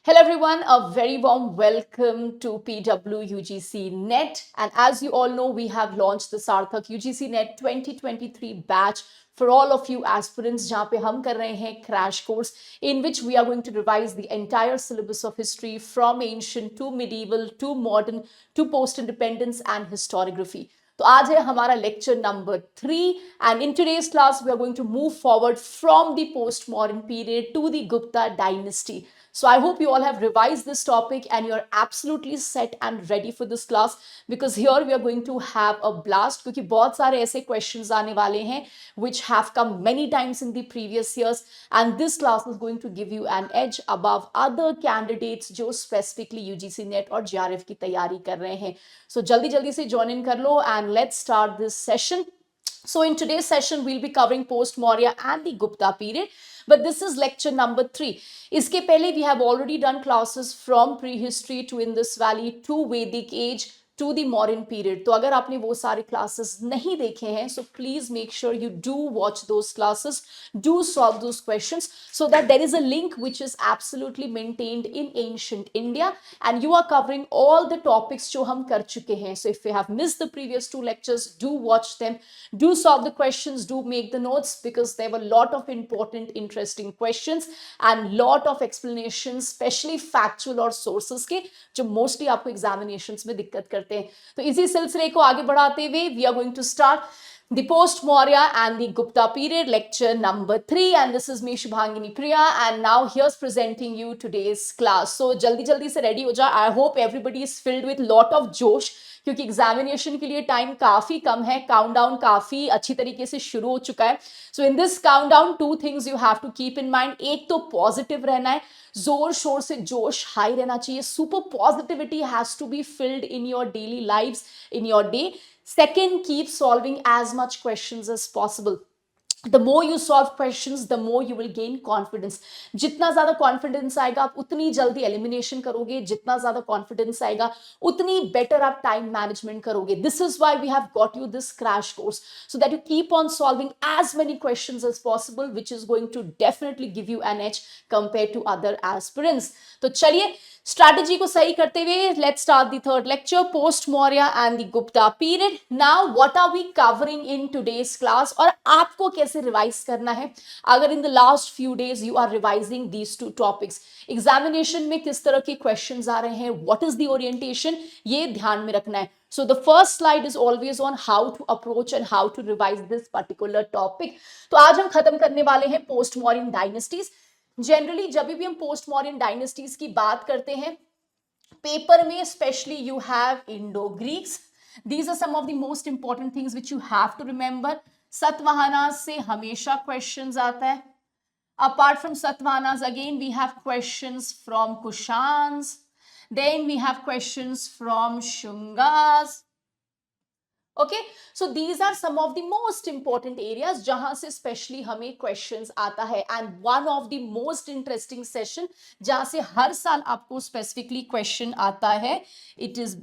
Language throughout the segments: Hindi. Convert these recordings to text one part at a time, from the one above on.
Hello everyone, a very warm welcome to PWUGC Net. And as you all know, we have launched the Sarthak UGC Net 2023 batch for all of you aspirants, जहाँ पे हम कर रहे हैं crash course in which we are going to revise the entire syllabus of history from ancient to medieval to modern to post-independence and historiography. तो आज है हमारा lecture number 3 and in today's class we are going to move forward from the post modern period to the Gupta dynasty. So I hope you all have revised this topic and you're absolutely set and ready for this class because here we are going to have a blast क्योंकि बहुत सारे ऐसे questions आने वाले हैं which have come many times in the previous years and this class is going to give you an edge above other candidates जो specifically UGC NET और JRF की तैयारी कर रहे हैं. So जल्दी जल्दी से join in कर लो and let's start this session. So in today's session, we'll be covering post-Maurya and the Gupta period. But this is lecture number 3. इसके पहले we have already done classes from prehistory to Indus Valley to Vedic age to the modern period. तो अगर आपने वो सारे classes नहीं देखे हैं, so please make sure you do watch those classes, do solve those questions so that there is a link which is absolutely maintained in ancient India and you are covering all the topics जो हम कर चुके हैं. So if you have missed the previous 2 lectures, do watch them, do solve the questions, do make the notes because there were a lot of important, interesting questions and lot of explanations, especially factual और sources के जो mostly आपको examinations में दिक्कत करते हैं. तो इसी सिलसिले को आगे बढ़ाते हुए we are going to start the post-Maurya and the Gupta period, lecture number 3, and this is me Shubhangini Priya, and now here's presenting you today's class. So जल्दी जल्दी से ready हो जा. I hope everybody is filled with lot of जोश क्योंकि एग्जामिनेशन के लिए टाइम काफी कम है. काउंटडाउन काफी अच्छी तरीके से शुरू हो चुका है. So in this countdown 2 things you have to keep in mind. एक तो पॉजिटिव रहना है, जोर शोर से जोश हाई रहना चाहिए. Super positivity has to be filled in your daily lives, in your day. Second, keep solving as much questions as possible. The more you solve questions, the more you will gain confidence. जितना ज़्यादा confidence आएगा आप उतनी जल्दी elimination करोगे. जितना ज़्यादा confidence आएगा उतनी better आप time management करोगे. This is why we have got you this crash course so that you keep on solving as many questions as possible, which is going to definitely give you an edge compared to other aspirants. तो चलिए स्ट्रैटेजी को सही करते हुए let's start the third lecture, post Maurya and the Gupta period. Now what are we covering in today's class और आपको कैसे रिवाइज करना है अगर in the last few days you are revising these 2 topics. Examination में किस तरह के क्वेश्चंस आ रहे हैं, व्हाट इज द ओरिएंटेशन, ये ध्यान में रखना है. So the first slide is always on how to approach and how to revise this particular topic. तो आज हम खत्म करने वाले हैं पोस्ट मॉडर्न डायनेस्टीज. जनरली जब भी हम पोस्ट मॉडर्न डायनेस्टीज की बात करते हैं पेपर में specially you have Indo Greeks. These are some of the most important things which you have to remember. Satavahanas से हमेशा क्वेश्चंस आता है. Apart from Satavahanas again we have questions from Kushans, then we have questions from Shungas. Okay, so these are some of the most important areas जहां से स्पेशली हमें क्वेश्चंस आता है. And one of the most interesting session जहां से हर साल आपको स्पेसिफिकली क्वेश्चन आता है, it is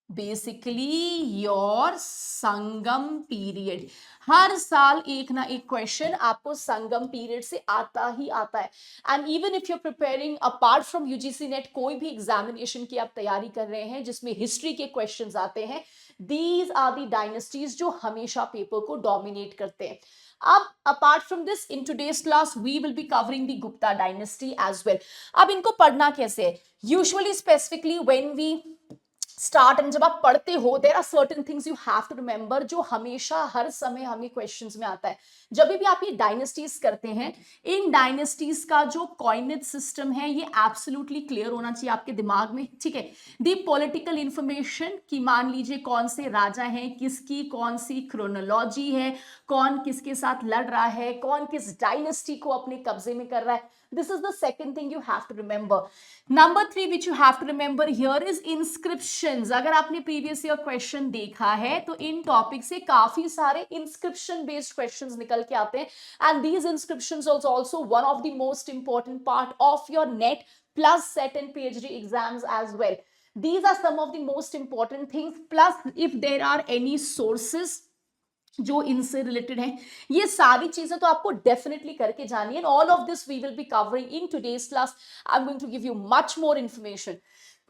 basically your Sangam period. हर साल एक ना एक क्वेश्चन आपको संगम पीरियड से आता ही आता है. And even if you preparing apart from UGC net, कोई भी एग्जामिनेशन की आप तैयारी कर रहे हैं जिसमें हिस्ट्री के क्वेश्चंस आते हैं, दीज आर द डायनेस्टीज जो हमेशा पेपर को डोमिनेट करते हैं. अब apart from this in today's class we will be covering the Gupta dynasty as well. अब इनको पढ़ना कैसे है, usually specifically when we start and जब आप पढ़ते हो there are certain things you have to remember जो हमेशा हर समय हमें क्वेश्चंस में आता है. जब भी आप ये डायनेस्टीज करते हैं, इन डायनेस्टीज का जो कॉइनेज सिस्टम है ये एब्सोल्युटली क्लियर होना चाहिए आपके दिमाग में. ठीक है, दी पॉलिटिकल इंफॉर्मेशन कि मान लीजिए कौन से राजा हैं, किसकी कौन सी क्रोनोलॉजी है, कौन किसके साथ लड़ रहा है, कौन किस डायनेस्टी को अपने कब्जे में कर रहा है. This is the second thing you have to remember. Number 3 which you have to remember here is inscriptions. अगर आपने previous year question देखा है तो इन टॉपिक से काफी सारे inscription based questions निकल के आते हैं. And these inscriptions are also one of the most important part of your NET plus SET and PhD exams as well. These are some of the most important things. Plus if there are any sources जो इनसे रिलेटेड है, ये सारी चीजें तो आपको डेफिनेटली करके जानी है। All of this we will be covering in today's class. I am going to give you much more information.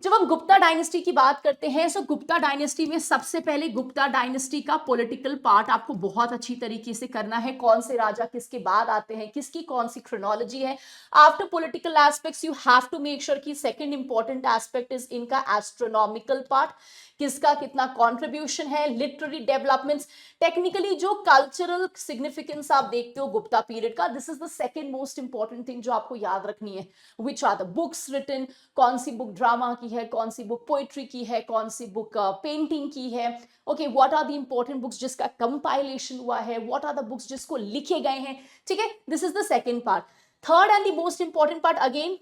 जब हम गुप्ता डायनेस्टी की बात करते हैं, सो गुप्ता डायनेस्टी में सबसे पहले गुप्ता डायनेस्टी का पॉलिटिकल पार्ट आपको बहुत अच्छी तरीके से करना है। कौन से राजा किसके बाद आते हैं, किसकी कौन सी क्रोनोलॉजी है। After political aspects you have to make sure कि सेकंड इंपॉर्टेंट एस्पेक्ट इज इनका एस्ट्रोनॉमिकल पार्ट, किसका कितना कंट्रीब्यूशन है, लिटरेरी डेवलपमेंट्स, टेक्निकली जो कल्चरल सिग्निफिकेंस आप देखते हो गुप्ता पीरियड का, this is the second most important thing जो आपको याद रखनी है। Which are the books written, कौन सी बुक ड्रामा की है, कौन सी बुक पोइट्री की है, कौन सी बुक पेंटिंग की है। Okay, what are the important books जिसका कंपाइलेशन हुआ है, व्हाट आर द बुक्स जिसको लिखे गए हैं। ठीक है, this is the second part. Third and the most important part again,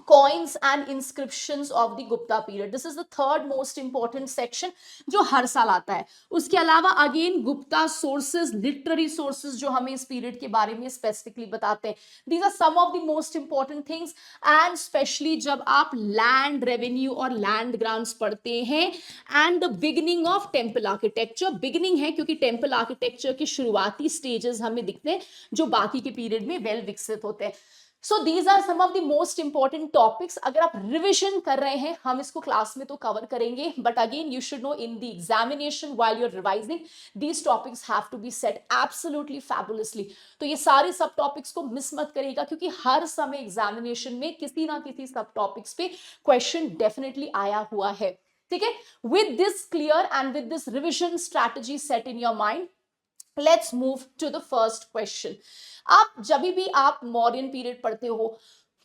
coins and inscriptions of the Gupta period. This is the third most important section जो हर साल आता है। उसके अलावा again Gupta sources, literary sources जो हमें इस पीरियड के बारे में स्पेसिफिकली बताते हैं। These are some of the most important things and specially जब आप लैंड रेवेन्यू और लैंड ग्रांट्स पढ़ते हैं and the beginning of temple architecture. Beginning है क्योंकि टेम्पल आर्किटेक्चर के शुरुआती स्टेजेस हमें दिखते हैं जो बाकी के पीरियड में वेल विकसित होते हैं। So these are some of the most important topics. अगर आप रिविजन कर रहे हैं, हम इसको क्लास में तो कवर करेंगे, but again you should know in the examination while you are revising these topics have to be set absolutely fabulously. तो ये सारे सब टॉपिक्स को मिस मत करिएगा क्योंकि हर समय एग्जामिनेशन में किसी ना किसी सब टॉपिक्स पे क्वेश्चन डेफिनेटली आया हुआ है। ठीक है, with this clear and with this revision strategy set in your mind, let's move to the first question. आप जब भी आप मौर्यन पीरियड पढ़ते हो,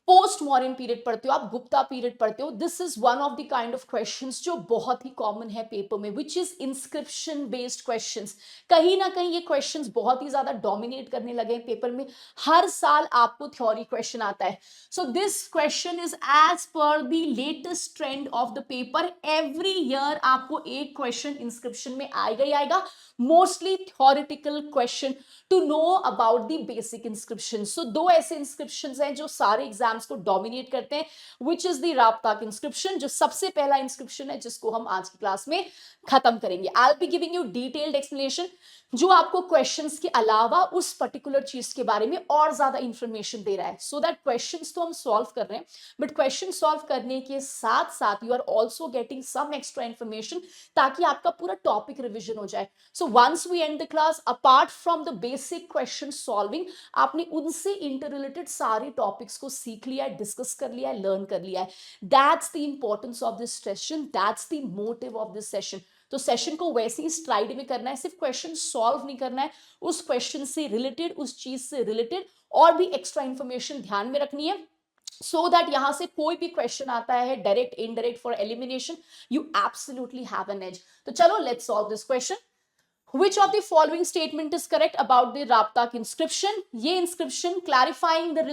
पोस्ट मॉडर्न पीरियड पढ़ते हो, आप गुप्ता पीरियड पढ़ते हो, this is one of the kind of questions जो बहुत ही कॉमन है पेपर में, which is inscription based questions. कहीं ना कहीं ये क्वेश्चंस बहुत ही ज्यादा डोमिनेट करने लगे हैं पेपर में। हर साल आपको थ्योरी क्वेश्चन आता है। So this question is as per the latest trend of the paper. Every year आपको एक क्वेश्चन इंस्क्रिप्शन में आएगा ही आएगा, mostly theoretical question to know about the basic inscription. So दो ऐसे इंस्क्रिप्शन हैं जो सारे एग्जाम्स को डोमिनेट करते हैं, विच इज द रापताक इंस्क्रिप्शन, जो सबसे पहला इंस्क्रिप्शन है जिसको हम आज की क्लास में खत्म करेंगे। I will be giving you detailed explanation जो आपको क्वेश्चंस के अलावा उस पर्टिकुलर चीज के बारे में और ज्यादा इंफॉर्मेशन दे रहा है। सो दैट क्वेश्चंस तो हम सॉल्व कर रहे हैं, बट क्वेश्चन सॉल्व करने के साथ साथ you are also getting some extra information ताकि आपका पूरा टॉपिक रिविजन हो जाए। So once we end the class, apart from the basic question solving, आपने उनसे इंटर रिलेटेड सारे टॉपिक्स को सीख लिया है, डिस्कस कर लिया है, लर्न कर लिया है। That's the importance of this session, that's the motive of this session. तो सेशन को वैसे ही स्ट्राइड में करना है, सिर्फ क्वेश्चन सॉल्व नहीं करना है, उस क्वेश्चन से रिलेटेड, उस चीज से रिलेटेड और भी एक्स्ट्रा इंफॉर्मेशन ध्यान में रखनी है, सो दैट यहां से कोई भी क्वेश्चन आता है direct indirect for elimination, you absolutely have an edge. तो चलो let's solve this question. Which of the following statement is correct about the Raptak inscription? ये inscription clarifying the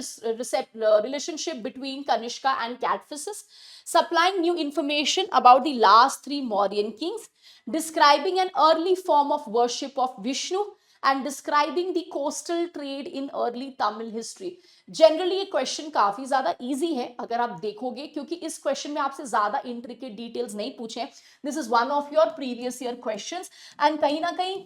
relationship between Kanishka and Cadphises, supplying new information about the last three Mauryan kings, describing an early form of worship of Vishnu, and describing the coastal trade in early Tamil history. Generally ये क्वेश्चन काफी ज्यादा इजी है अगर आप देखोगे, क्योंकि इस क्वेश्चन में आपसे ज्यादा इंट्रिकेट डिटेल्स नहीं पूछे। This is one of your previous year questions and कहीं ना कहीं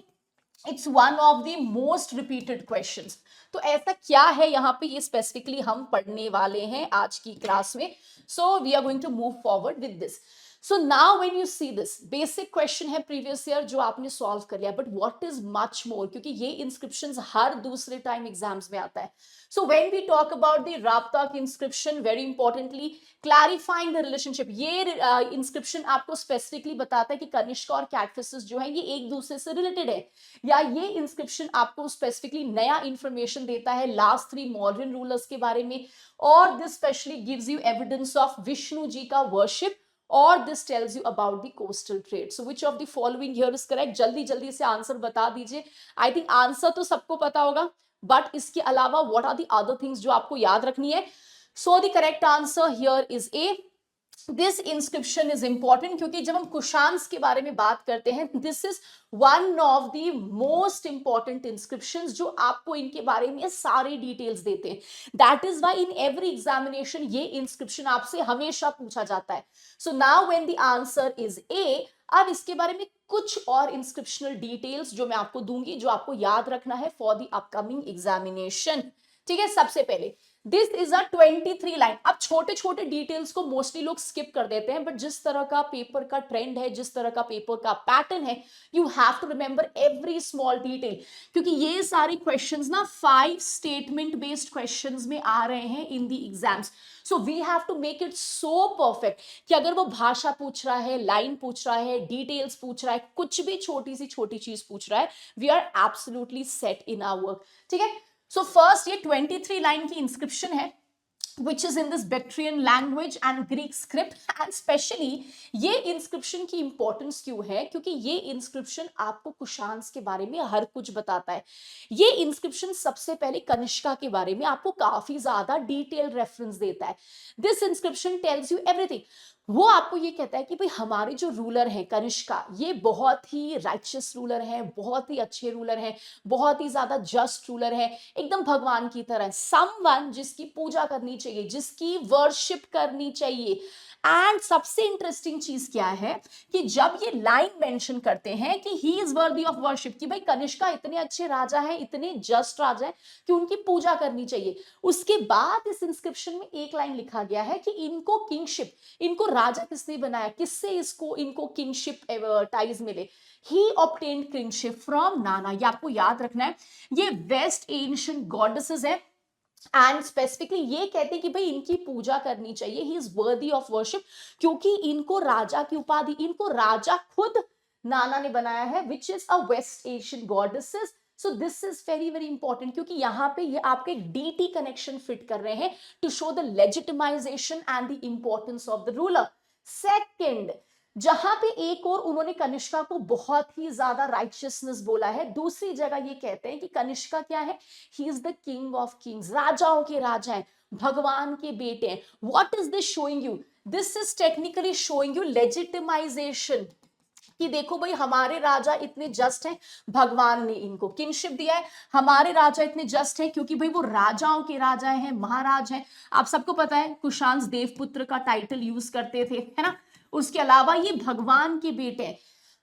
it's one of the most repeated questions. तो ऐसा क्या है यहाँ पे, ये स्पेसिफिकली हम पढ़ने वाले हैं आज की क्लास में। So we are going to move forward with this. So now when you see this, basic question है प्रीवियस ईयर जो आपने सॉल्व कर लिया, but what is much more, क्योंकि ये इंस्क्रिप्शंस हर दूसरे टाइम एग्जाम्स में आता है। So when we talk about the Rabatak inscription, very importantly clarifying the relationship, ये इंस्क्रिप्शन आपको स्पेसिफिकली बताता है कि कनिष्का और कैडफिसेस जो है ये एक दूसरे से रिलेटेड है, या ये इंस्क्रिप्शन आपको स्पेसिफिकली नया इंफॉर्मेशन देता है लास्ट थ्री मॉडर्न रूलर्स के बारे में, और this specially gives you evidence of Vishnu ji का worship, or this tells you about the coastal trade. So which of the following here is correct? जल्दी जल्दी से आंसर बता दीजिए। आई थिंक आंसर तो सबको पता होगा, बट इसके अलावा what are the other things जो आपको याद रखनी है? So the correct answer here is A. This inscription is important क्योंकि जब हम कुशान्स के बारे में बात करते हैं, this is one of the most important inscription जो आपको इनके बारे में सारे डिटेल्स देते हैं. That is why in every examination ये इंस्क्रिप्शन आपसे हमेशा पूछा जाता है. So now when the answer is A, अब इसके बारे में कुछ और इंस्क्रिप्शनल डिटेल्स जो मैं आपको दूंगी, जो आपको याद रखना है फॉर द अपकमिंग एग्जामिनेशन. ठीक है, सबसे पहले दिस इज अ 23 लाइन. अब छोटे छोटे डिटेल्स को मोस्टली लोग स्किप कर देते हैं, बट जिस तरह का पेपर का ट्रेंड है, जिस तरह का पेपर का पैटर्न है, you have to remember every small detail, क्योंकि ये सारे क्वेश्चंस ना 5 स्टेटमेंट बेस्ड क्वेश्चंस में आ रहे हैं in the exams. So we have to make it so perfect कि अगर वो भाषा पूछ रहा है, लाइन पूछ रहा है, डिटेल्स पूछ रहा है, कुछ भी छोटी सी छोटी चीज पूछ रहा है, we are absolutely set in our work. ठीक है, सो फर्स्ट ये 23 लाइन की इंस्क्रिप्शन है which is in this Bactrian language and Greek script. and specially ये इंस्क्रिप्शन की इंपॉर्टेंस क्यों है, क्योंकि ये इंस्क्रिप्शन आपको कुशान्स के बारे में हर कुछ बताता है. ये इंस्क्रिप्शन सबसे पहले कनिष्का के बारे में आपको काफी ज्यादा डिटेल रेफरेंस देता है. This inscription tells you everything. वो आपको ये कहता है कि भाई हमारे जो रूलर हैं कनिष्का, ये बहुत ही राइचियस रूलर हैं, बहुत ही अच्छे रूलर हैं, बहुत ही ज्यादा जस्ट रूलर है, एकदम भगवान की तरह, समवन जिसकी पूजा करनी चाहिए, जिसकी वर्शिप करनी चाहिए. एंड सबसे इंटरेस्टिंग चीज क्या है कि जब ये लाइन मेंशन करते हैं कि he is worthy of worship, कि भाई कनिष्का इतने अच्छे राजा हैं, इतने जस्ट राजा हैं कि उनकी पूजा करनी चाहिए, उसके बाद इस इंस्क्रिप्शन में एक लाइन लिखा गया है कि इनको किंगशिप, इनको राजा किसने बनाया, किससे इसको इनको किंगशिप टाइज मिले. ही ऑब्टेन्ड किंगशिप फ्रॉम नाना. ये आपको याद रखना है, ये वेस्ट एंशिएंट गॉडेसेस है एंड स्पेसिफिकली ये कहते हैं कि भाई इनकी पूजा करनी चाहिए, he is worthy of worship, क्योंकि इनको राजा की उपाधि, इनको राजा खुद नाना ने बनाया है, which is a West Asian goddesses. So this is very very important, क्योंकि यहाँ पे ये आपके डीटी कनेक्शन फिट कर रहे हैं to show the legitimization and the importance of the ruler. Second, जहां पे एक और उन्होंने कनिष्का को बहुत ही ज्यादा राइचियसनेस बोला है, दूसरी जगह ये कहते हैं कि कनिष्का क्या है, he is the king of Kings, राजाओं के राजा हैं, भगवान के बेटे हैं. What is this showing you? This is technically showing you legitimisation, कि देखो भाई हमारे राजा इतने जस्ट हैं, भगवान ने इनको किंगशिप दिया है, हमारे राजा इतने जस्ट हैं क्योंकि भाई वो राजाओं के राजा हैं, महाराज हैं. आप सबको पता है कुशान्स देवपुत्र का टाइटल यूज करते थे, है ना. उसके अलावा ये भगवान के बेटे हैं.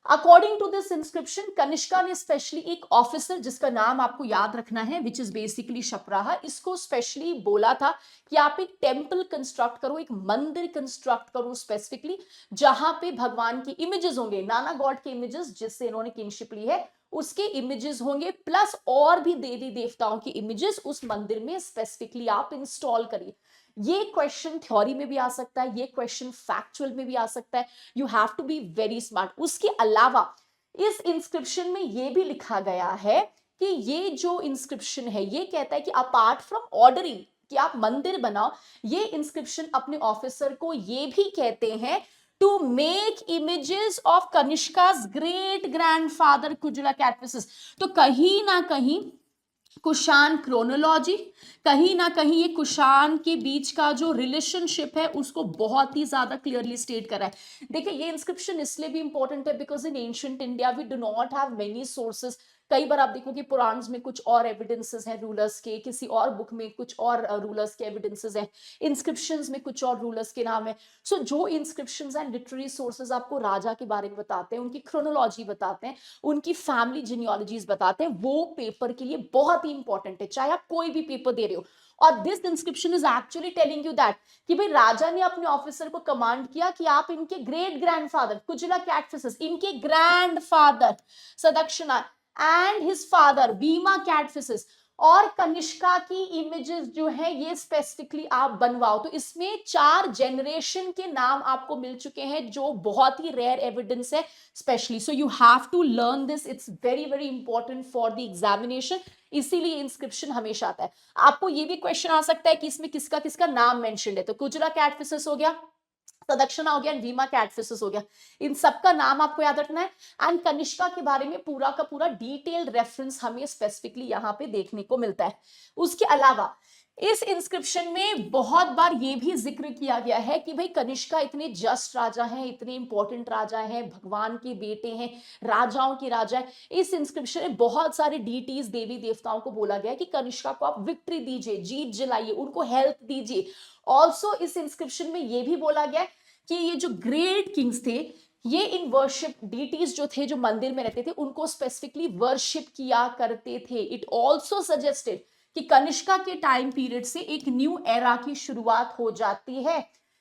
According to this inscription, Kanishka ने स्पेशली एक ऑफिसर जिसका नाम आपको याद रखना है, विच इज बेसिकली शपराहा, इसको स्पेशली बोला था कि आप एक टेम्पल कंस्ट्रक्ट करो, एक मंदिर कंस्ट्रक्ट करो स्पेसिफिकली, जहां पे भगवान की इमेजेस होंगे, नाना गॉड के इमेजेस जिससे इन्होंने किंगशिप ली है उसके इमेजेस होंगे, प्लस और भी देवी देवताओं की इमेजेस उस मंदिर में स्पेसिफिकली आप इंस्टॉल करिए. ये क्वेश्चन थ्योरी में भी आ सकता है, ये क्वेश्चन फैक्चुअल में भी आ सकता है. You have to be very smart. उसके अलावा इस इंस्क्रिप्शन में ये भी लिखा गया है कि ये जो इंस्क्रिप्शन है ये कहता है कि अपार्ट फ्रॉम ऑर्डरिंग कि आप मंदिर बनाओ, ये इंस्क्रिप्शन अपने ऑफिसर को ये भी कहते हैं to make images of Kanishka's great grandfather Kujula Kadphises. तो कहीं ना कहीं कुशान क्रोनोलॉजी, कहीं ना कहीं ये कुशान के बीच का जो रिलेशनशिप है उसको बहुत ही ज्यादा क्लियरली स्टेट करा है. देखिए ये इंस्क्रिप्शन इसलिए भी इंपॉर्टेंट है because in ancient India we do not have many sources. कई बार आप देखो कि पुराण्स में कुछ और एविडेंसेस हैं रूलर्स के, किसी और बुक में कुछ और रूलर्स के एविडेंसेस हैं, इंस्क्रिप्शंस में कुछ और रूलर्स के नाम है. सो जो इंस्क्रिप्शंस एंड लिटरेरी सोर्सेज आपको राजा के बारे में बताते हैं, उनकी क्रोनोलॉजी बताते हैं, उनकी फैमिली जिनियोलॉजीज बताते हैं, वो पेपर के लिए बहुत ही इंपॉर्टेंट है, चाहे आप कोई भी पेपर दे रहे हो. और this inscription is actually telling you that कि भाई राजा ने अपने ऑफिसर को कमांड किया कि आप इनके ग्रेट ग्रैंडफादर कुजुला कैटफिसेस, इनके grandfather Sadashkana and his father Vima Kadphises और कनिष्का की इमेजेस जो है ये स्पेसिफिकली आप बनवाओ. तो इसमें 4 जनरेशन के नाम आपको मिल चुके हैं जो बहुत ही रेयर एविडेंस है specially. So you have to learn this, it's very very important for the examination. इसीलिए इंस्क्रिप्शन हमेशा आता है. आपको ये भी क्वेश्चन आ सकता है कि इसमें किसका किसका नाम मेंशन्ड है. तो कुजुला कैटफिसेस हो गया, सदक्षिणा हो गया, भीमा कैटफिसेस हो गया, इन सबका नाम आपको याद रखना है. एंड कनिष्का के बारे में पूरा का पूरा डिटेल्ड रेफरेंस हमें स्पेसिफिकली यहाँ पे देखने को मिलता है. उसके अलावा इस इंस्क्रिप्शन में बहुत बार ये भी जिक्र किया गया है कि भाई कनिष्का इतने जस्ट राजा हैं, इतने इंपॉर्टेंट राजा हैं, भगवान के बेटे हैं, राजाओं के राजा है। इस इंस्क्रिप्शन में बहुत सारे डीटीज देवी देवताओं को बोला गया है कि कनिष्का को आप विक्ट्री दीजिए, जीत जलाइए, उनको हेल्प दीजिए। ऑल्सो इस इंस्क्रिप्शन में ये भी बोला गया है कि ये जो ग्रेट किंग्स थे, ये इन वर्शिप डीटीज जो थे, जो मंदिर में रहते थे, उनको स्पेसिफिकली वर्शिप किया करते थे। इट ऑल्सो सजेस्टेड कि कनिष्का के टाइम पीरियड से एक न्यू एरा की शुरुआत हो जाती है।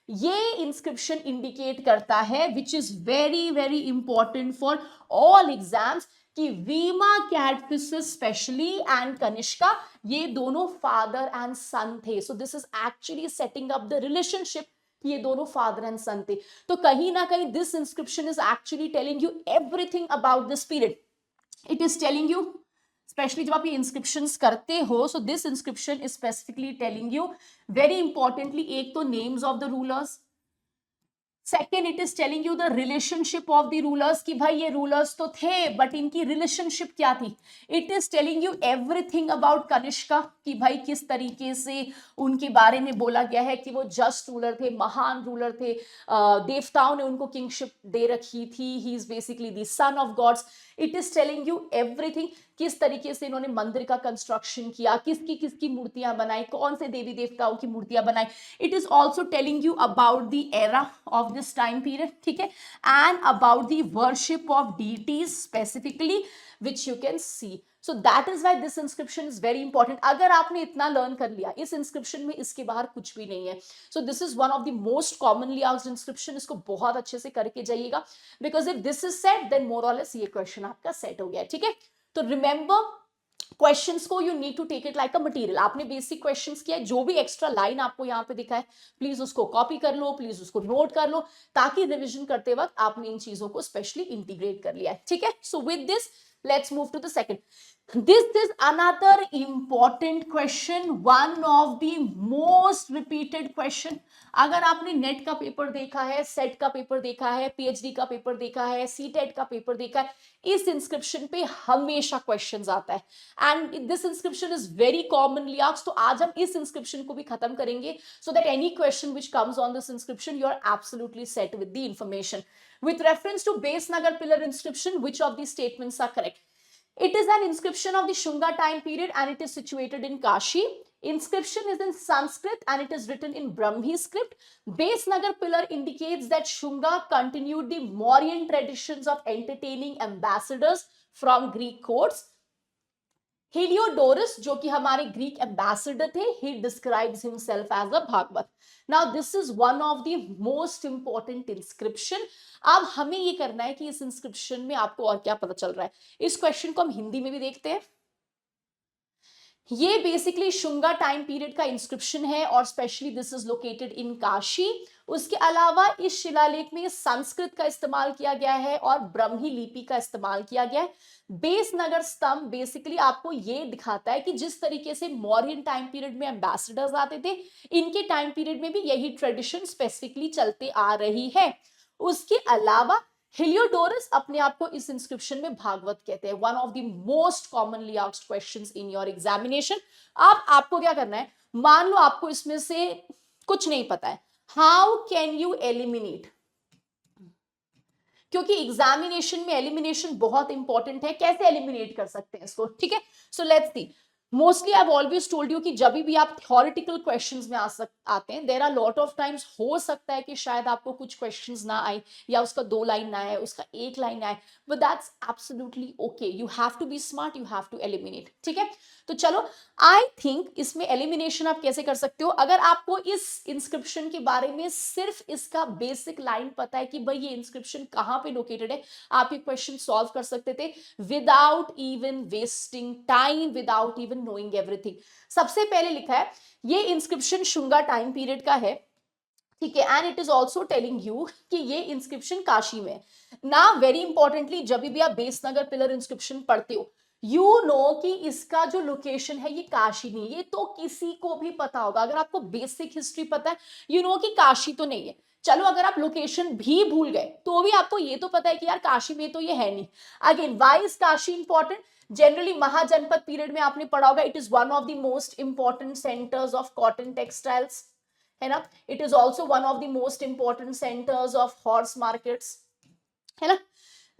ये इंस्क्रिप्शन इंडिकेट करता है, which is very very important for all exams, कि वीमा कैडफिसिस स्पेशली एंड कनिष्का, ये दोनों फादर एंड सन थे। सो this is actually setting up the relationship, ये दोनों फादर एंड सन थे। तो कहीं ना कहीं this inscription is actually telling you everything about this period. It is telling you, specially जब आप ये इंस्क्रिप्शंस करते हो, so this inscription is specifically telling you very importantly, एक तो names of the rulers, second it is telling you the relationship of the rulers, कि भाई ये रूलर्स तो थे बट इनकी रिलेशनशिप क्या थी। It is telling you everything about Kanishka, कि भाई किस तरीके से उनके बारे में बोला गया है कि वो जस्ट रूलर थे, महान रूलर थे, देवताओं ने उनको किंगशिप दे रखी थी, he is basically the son of gods. It is telling you everything, किस तरीके से इन्होंने मंदिर का कंस्ट्रक्शन किया, किसकी किसकी मूर्तियां बनाई, कौन से देवी देवताओं की मूर्तियां बनाई। It is also telling you about the era of this time period, ठीक है, and about the worship of deities specifically which you can C. So that is why this inscription is very important. अगर आपने इतना लर्न कर लिया, इस इंस्क्रिप्शन में इसके बाहर कुछ भी नहीं है। So this is one of the most commonly asked inscription, इसको बहुत अच्छे से करके जाइएगा, because if this is set then more और लेस ये क्वेश्चन आपका सेट हो गया, ठीक है। तो रिमेंबर, क्वेश्चंस को you need to take it like a material. आपने बेसिक क्वेश्चंस किया, जो भी एक्स्ट्रा लाइन आपको यहाँ पे दिखा है, प्लीज उसको कॉपी कर लो, प्लीज उसको नोट कर लो, ताकि रिविजन करते वक्त आपने इन चीजों को स्पेशली इंटीग्रेट कर लिया है, ठीक है। So with this let's move to the second. This is another important question, one of the most repeated question. अगर आपने नेट का पेपर देखा है, सेट का पेपर देखा है, पीएचडी का पेपर देखा है, सीटेट का पेपर देखा है, इस इंस्क्रिप्शन पे हमेशा क्वेश्चंस आता है and this inscription is very commonly asked. तो आज हम इस इंस्क्रिप्शन को भी खत्म करेंगे, so that any question which comes on this inscription you are absolutely set with the information. With reference to base Nagar pillar inscription, which of these statements are correct? It is an inscription of the Shunga time period and it is situated in Kashi. Inscription is in Sanskrit and it is written in Brahmi script. Base Nagar pillar indicates that Shunga continued the Mauryan traditions of entertaining ambassadors from Greek courts. Heliodorus, जो कि हमारे ग्रीक एम्बेसडर थे, he describes himself as a Bhagavata. Now this is one of the most important inscription. अब हमें ये करना है कि इस इंस्क्रिप्शन में आपको और क्या पता चल रहा है। इस क्वेश्चन को हम हिंदी में भी देखते हैं। ये बेसिकली शुंगा टाइम पीरियड का इंस्क्रिप्शन है और specially this is located in Kashi. उसके अलावा इस शिलालेख में संस्कृत का इस्तेमाल किया गया है और ब्रह्मी लिपि का इस्तेमाल किया गया है। बेस नगर स्तंभ बेसिकली आपको ये दिखाता है कि जिस तरीके से मौर्यन टाइम पीरियड में एम्बेसडर्स आते थे, इनके टाइम पीरियड में भी यही ट्रेडिशन स्पेसिफिकली चलते आ रही है। उसके अलावा हेलियोडोरस अपने आप को इस इंस्क्रिप्शन में भागवत कहते हैं। One of the most commonly asked questions in your examination. अब आपको क्या करना है, मान लो आपको इसमें से कुछ नहीं पता है, हाउ कैन यू एलिमिनेट, क्योंकि एग्जामिनेशन में एलिमिनेशन बहुत इंपॉर्टेंट है, कैसे एलिमिनेट कर सकते हैं इसको, ठीक है। So let's see, mostly I have always told you कि जब भी आप थ्योरेटिकल क्वेश्चंस में आते हैं, there are lot of times हो सकता है कि शायद आपको कुछ क्वेश्चंस ना आए, या उसका 2 लाइन ना आए, उसका 1 लाइन आए, but that's absolutely okay. You have to be smart, you have to eliminate, ठीक है। तो चलो, आई थिंक इसमें एलिमिनेशन आप कैसे कर सकते हो। अगर आपको इस इंस्क्रिप्शन के बारे में सिर्फ इसका बेसिक लाइन पता है कि भाई ये इंस्क्रिप्शन कहाँ पे लोकेटेड है, आप ये क्वेश्चन सॉल्व कर सकते थे without even wasting time, without even knowing everything. सबसे पहले लिखा है ये इंस्क्रिप्शन शुंगा टाइम पीरियड का है, ठीक है, and it is also telling you कि ये इंस्क्रिप्शन काशी में ना। वेरी इंपॉर्टेंटली, जब भी आप बेस नगर पिलर इंस्क्रिप्शन पढ़ते हो, यू नो कि इसका जो लोकेशन है ये काशी नहीं, ये तो किसी को भी पता होगा। अगर आपको बेसिक हिस्ट्री पता है, यू नो कि काशी तो नहीं है। चलो, अगर आप लोकेशन भी भूल गए तो भी आपको ये तो पता है कि यार काशी में तो ये है नहीं। Again, why is Kashi important? Generally Mahajanapada period में आपने पढ़ा होगा, it is one of the most important centres of cotton textiles, है ना। It is also one of the most important centres of horse markets, है ना।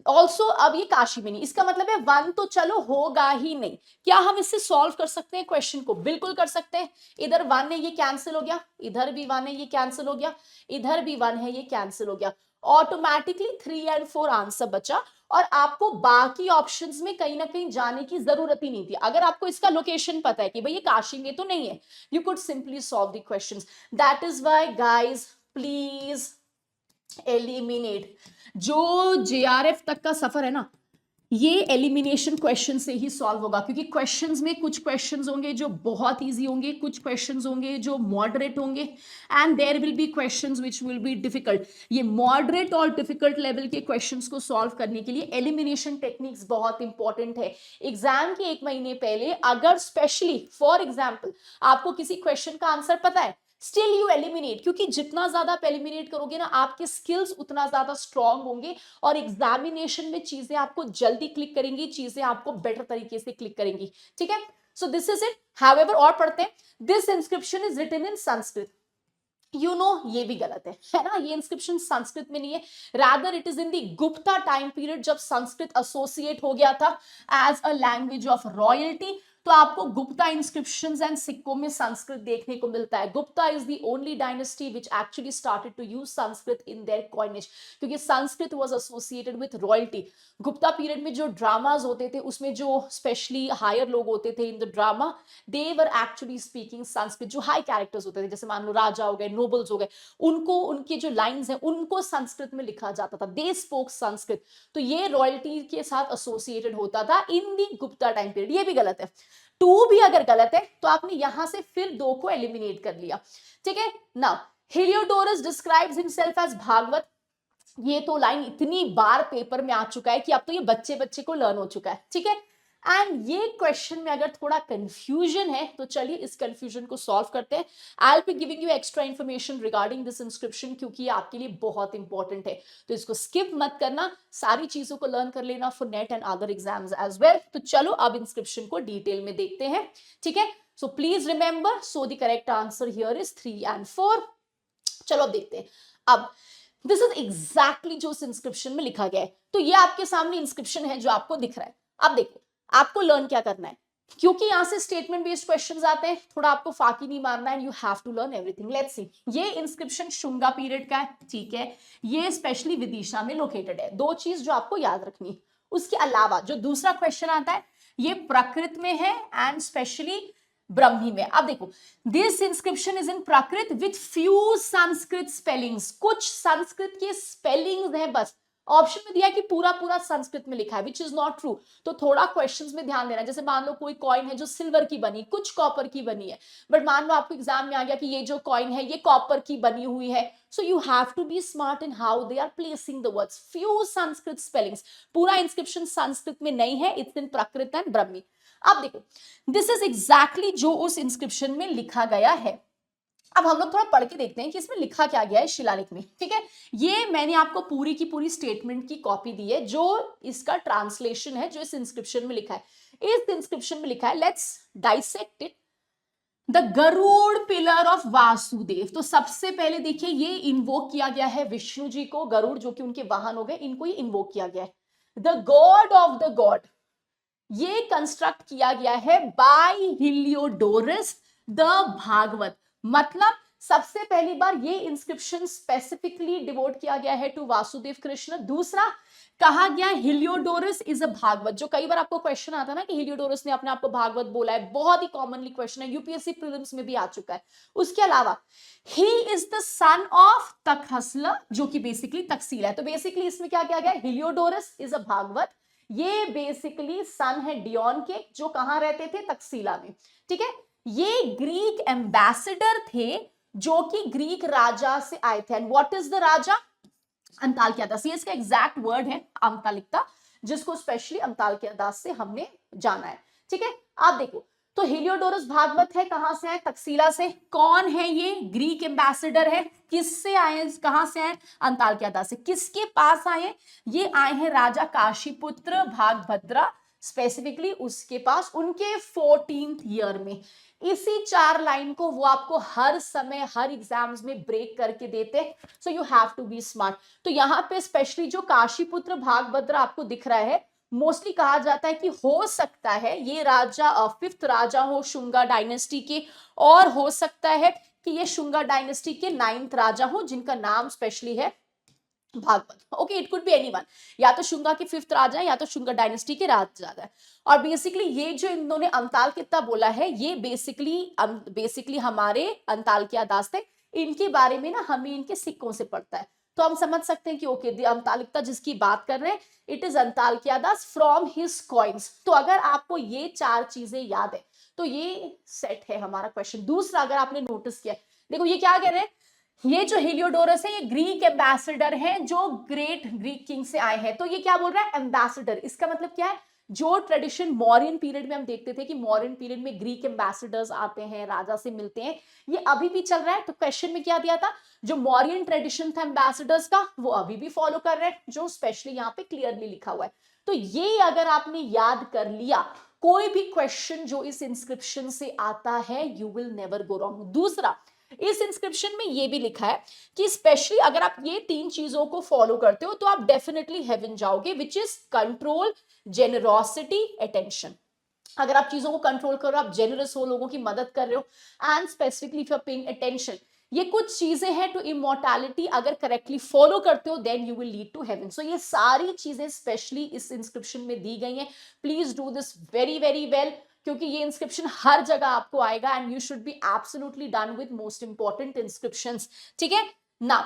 ऑल्सो अब ये काशी में नहीं, इसका मतलब है वन तो चलो होगा ही नहीं। क्या हम इससे सॉल्व कर सकते हैं क्वेश्चन को? बिल्कुल कर सकते हैं। इधर वन है, ये कैंसिल हो गया, इधर भी वन है, ये कैंसिल हो गया, इधर भी वन है, ये कैंसिल हो गया, ऑटोमेटिकली 3 और 4 आंसर बचा। और आपको बाकी ऑप्शंस में कहीं ना कहीं जाने की जरूरत ही नहीं थी। अगर आपको इसका लोकेशन पता है कि भाई ये काशी में तो नहीं है, you could simply solve the questions. That is why guys, please eliminate. जो जेआरएफ तक का सफर है ना, ये एलिमिनेशन क्वेश्चन से ही सॉल्व होगा, क्योंकि क्वेश्चंस में कुछ क्वेश्चंस होंगे जो बहुत इजी होंगे, कुछ क्वेश्चंस होंगे जो मॉडरेट होंगे, and there will be questions which will be difficult. ये मॉडरेट और डिफिकल्ट लेवल के क्वेश्चंस को सॉल्व करने के लिए एलिमिनेशन टेक्निक्स बहुत इंपॉर्टेंट है। एग्जाम के 1 महीने पहले अगर स्पेशली फॉर एग्जाम्पल आपको किसी क्वेश्चन का आंसर पता है, स्टिल यू एलिमिनेट, क्योंकि जितना ज्यादा आप एलिमिनेट करोगे ना, आपके स्किल्स उतना ज्यादा स्ट्रांग होंगे और एग्जामिनेशन में चीजें आपको जल्दी क्लिक करेंगी, चीजें आपको बेटर तरीके से क्लिक करेंगी, ठीक है। So this is it. However, और पढ़ते हैं, this inscription is written in Sanskrit. You know ये भी गलत है ना, ये इंस्क्रिप्शन संस्कृत में नहीं है, rather it is in the Gupta time period, जब संस्कृत एसोसिएट हो गया था as a language of royalty. तो आपको गुप्ता इंस्क्रिप्शंस एंड सिक्कों में संस्कृत देखने को मिलता है। Gupta is the only dynasty which actually started to use Sanskrit in their coinage, क्योंकि Sanskrit was associated with royalty. Gupta period में जो ड्रामाज होते थे, उसमें जो स्पेशली हायर लोग होते थे in the drama, they were actually speaking Sanskrit. जो हाई कैरेक्टर्स होते थे, जैसे मान लो राजा हो गए, नोबल्स हो गए, उनको, उनकी जो लाइन्स हैं उनको संस्कृत में लिखा जाता था, दे स्पोक संस्कृत। तो ये रॉयल्टी के साथ एसोसिएटेड होता था इन दी गुप्ता टाइम पीरियड। ये भी गलत है। 2 भी अगर गलत है तो आपने यहां से फिर 2 को एलिमिनेट कर लिया, ठीक है ना। Heliodorus describes himself as Bhagavata. ये तो लाइन इतनी बार पेपर में आ चुका है कि अब तो ये बच्चे बच्चे को लर्न हो चुका है, ठीक है। एंड ये क्वेश्चन में अगर थोड़ा कंफ्यूजन है तो चलिए इस कंफ्यूजन को सॉल्व करते हैं। I will be giving you extra information regarding this inscription, क्योंकि ये आपके लिए बहुत इंपॉर्टेंट है, तो इसको स्किप मत करना, सारी चीजों को लर्न कर लेना for NET and other exams as well. तो चलो अब इंस्क्रिप्शन को डिटेल में देखते हैं, ठीक है। So please remember, so the correct answer here is 3 और 4। चलो अब देखते हैं। अब दिस इज एग्जैक्टली जो इस इंस्क्रिप्शन में लिखा गया है। तो ये आपके सामने इंस्क्रिप्शन है जो आपको दिख रहा है। अब देखो आपको लर्न क्या करना है, क्योंकि यहां से स्टेटमेंट बेस्ड क्वेश्चंस आते हैं, थोड़ा आपको फाकी नहीं मारना है, you have to learn everything. Let's see, ये इंस्क्रिप्शन शुंगा पीरियड का है, ठीक है। ये स्पेशली विदिशा में लोकेटेड है। 2 चीज जो आपको याद रखनी है। उसके अलावा जो दूसरा क्वेश्चन आता है, ये प्राकृत में है एंड स्पेशली ब्रह्मी में। अब देखो, this inscription is in Prakrit with few Sanskrit spellings. कुछ संस्कृत के स्पेलिंग्स हैं बस। ऑप्शन में दिया कि पूरा पूरा संस्कृत में लिखा है, विच इज नॉट ट्रू। तो थोड़ा क्वेश्चंस में ध्यान देना। जैसे मान लो कोई कॉइन है जो सिल्वर की बनी, कुछ कॉपर की बनी है, बट मान लो आपको एग्जाम में आ गया कि ये जो कॉइन है ये कॉपर की बनी हुई है, so you have to be smart in how they are placing the words. Few Sanskrit spellings, पूरा इंस्क्रिप्शन संस्कृत में नहीं है, इट्स इन प्राकृत एंड ब्रह्मी। अब देखो, दिस इज एग्जैक्टली जो उस इंस्क्रिप्शन में लिखा गया है। अब हम लोग थोड़ा पढ़ के देखते हैं कि इसमें लिखा क्या गया है शिलालेख में, ठीक है। ये मैंने आपको पूरी की पूरी स्टेटमेंट की कॉपी दी है, जो इसका ट्रांसलेशन है, जो इस इंस्क्रिप्शन में लिखा है। इस इंस्क्रिप्शन में लिखा है, let's dissect it. The Garuda pillar of Vasudeva. तो सबसे पहले देखिए, ये इन्वोक किया गया है विष्णु जी को, गरुड़ जो कि उनके वाहन हो गए, इनको ये इन्वोक किया गया है। The God of the God, ये कंस्ट्रक्ट किया गया है बाय हिलियोडोरस द भागवत। मतलब सबसे पहली बार ये इंस्क्रिप्शन स्पेसिफिकली डिवोट किया गया है टू वासुदेव कृष्ण। दूसरा, कहा गया हिलियोडोरस इज अ भागवत। जो कई बार आपको क्वेश्चन आता है ना कि हिलियोडोरस ने अपने आप को भागवत बोला है, बहुत ही कॉमनली क्वेश्चन है, यूपीएससी प्रीलिम्स में भी आ चुका है। उसके अलावा he is the son of Takshashila, जो कि बेसिकली तक्षशिला है। तो बेसिकली इसमें क्या किया गया, हिलियोडोरस इज अ भागवत, ये बेसिकली सन है डियोन के, जो कहां रहते थे, तक्षशिला में, ठीक है। ये ग्रीक एम्बेसडर थे जो कि ग्रीक राजा से आए थे। एंड व्हाट इज द राजा, अंताल्कियादास। ये इसका एग्जैक्ट वर्ड है अंतालिकता, जिसको स्पेशली अंताल्कियादास से हमने जाना है, ठीक है। आप देखो, तो हेलियोडोरस भागवत है, कहां से आए, तक्षशिला से। कौन है ये, ग्रीक एम्बेसडर है। किससे आए, कहां से आए, अंताल्कियादास से। किसके पास आए, ये आए हैं राजा काशीपुत्र भागभद्रा स्पेसिफिकली उसके पास उनके 14th ईयर में। इसी 4 लाइन को वो आपको हर समय हर एग्जाम्स में ब्रेक करके देते हैं, so you have to be smart. तो यहाँ पे स्पेशली जो काशीपुत्र भागभद्र आपको दिख रहा है, मोस्टली कहा जाता है कि हो सकता है ये राजा 5th राजा हो शुंगा डायनेस्टी के, और हो सकता है कि ये शुंगा डायनेस्टी के 9th राजा हो जिनका नाम स्पेशली है Bhagavata. Okay, it could be anyone, या तो शुंगा के 5th राजा है या तो शुंगा डायनेस्टी के राजा है। और बेसिकली ये जो इन्होंने अंताल कितना बोला है, ये बेसिकली हमारे अंताल्किया दास थे, इनके बारे में ना हमें इनके सिक्कों से पड़ता है, तो हम समझ सकते हैं कि ओके अंतालिकता जिसकी बात कर रहे हैं it is Antialcidas from his coins. तो अगर आपको ये 4 चीजें याद है तो ये सेट है हमारा क्वेश्चन। दूसरा, अगर आपने नोटिस किया, देखो ये क्या कह रहे हैं, ये जो हेलियोडोरस है ये ग्रीक एम्बेसडर है जो ग्रेट ग्रीक किंग से आए हैं। तो ये क्या बोल रहा है, एम्बेसडर, इसका मतलब क्या है, जो ट्रेडिशन मौर्यन पीरियड में हम देखते थे कि मौर्यन पीरियड में ग्रीक एम्बेसडर्स आते हैं, राजा से मिलते हैं, ये अभी भी चल रहा है। तो क्वेश्चन में क्या दिया था, जो मौर्यन ट्रेडिशन था एम्बेसडर्स का वो अभी भी फॉलो कर रहे हैं, जो स्पेशली यहाँ पे क्लियरली लिखा हुआ है। तो ये अगर आपने याद कर लिया, कोई भी क्वेश्चन जो इस इंस्क्रिप्शन से आता है you will never go wrong. दूसरा, इस इंस्क्रिप्शन में ये भी लिखा है कि स्पेशली अगर आप ये 3 चीजों को फॉलो करते हो तो आप डेफिनेटली हेवन जाओगे, which is control, generosity, attention. अगर आप चीजों को कंट्रोल करो, आप जेनरस हो, लोगों की मदद कर रहे हो, and specifically if you are paying attention, ये कुछ चीजें हैं टू इमोर्टैलिटी, अगर करेक्टली फॉलो करते हो then you will lead to heaven. So ये सारी चीजें स्पेशली इस इंस्क्रिप्शन में दी गई हैं। Please do this very very well, क्योंकि ये इंस्क्रिप्शन हर जगह आपको आएगा and you should be absolutely done with most important inscriptions. ठीक है, now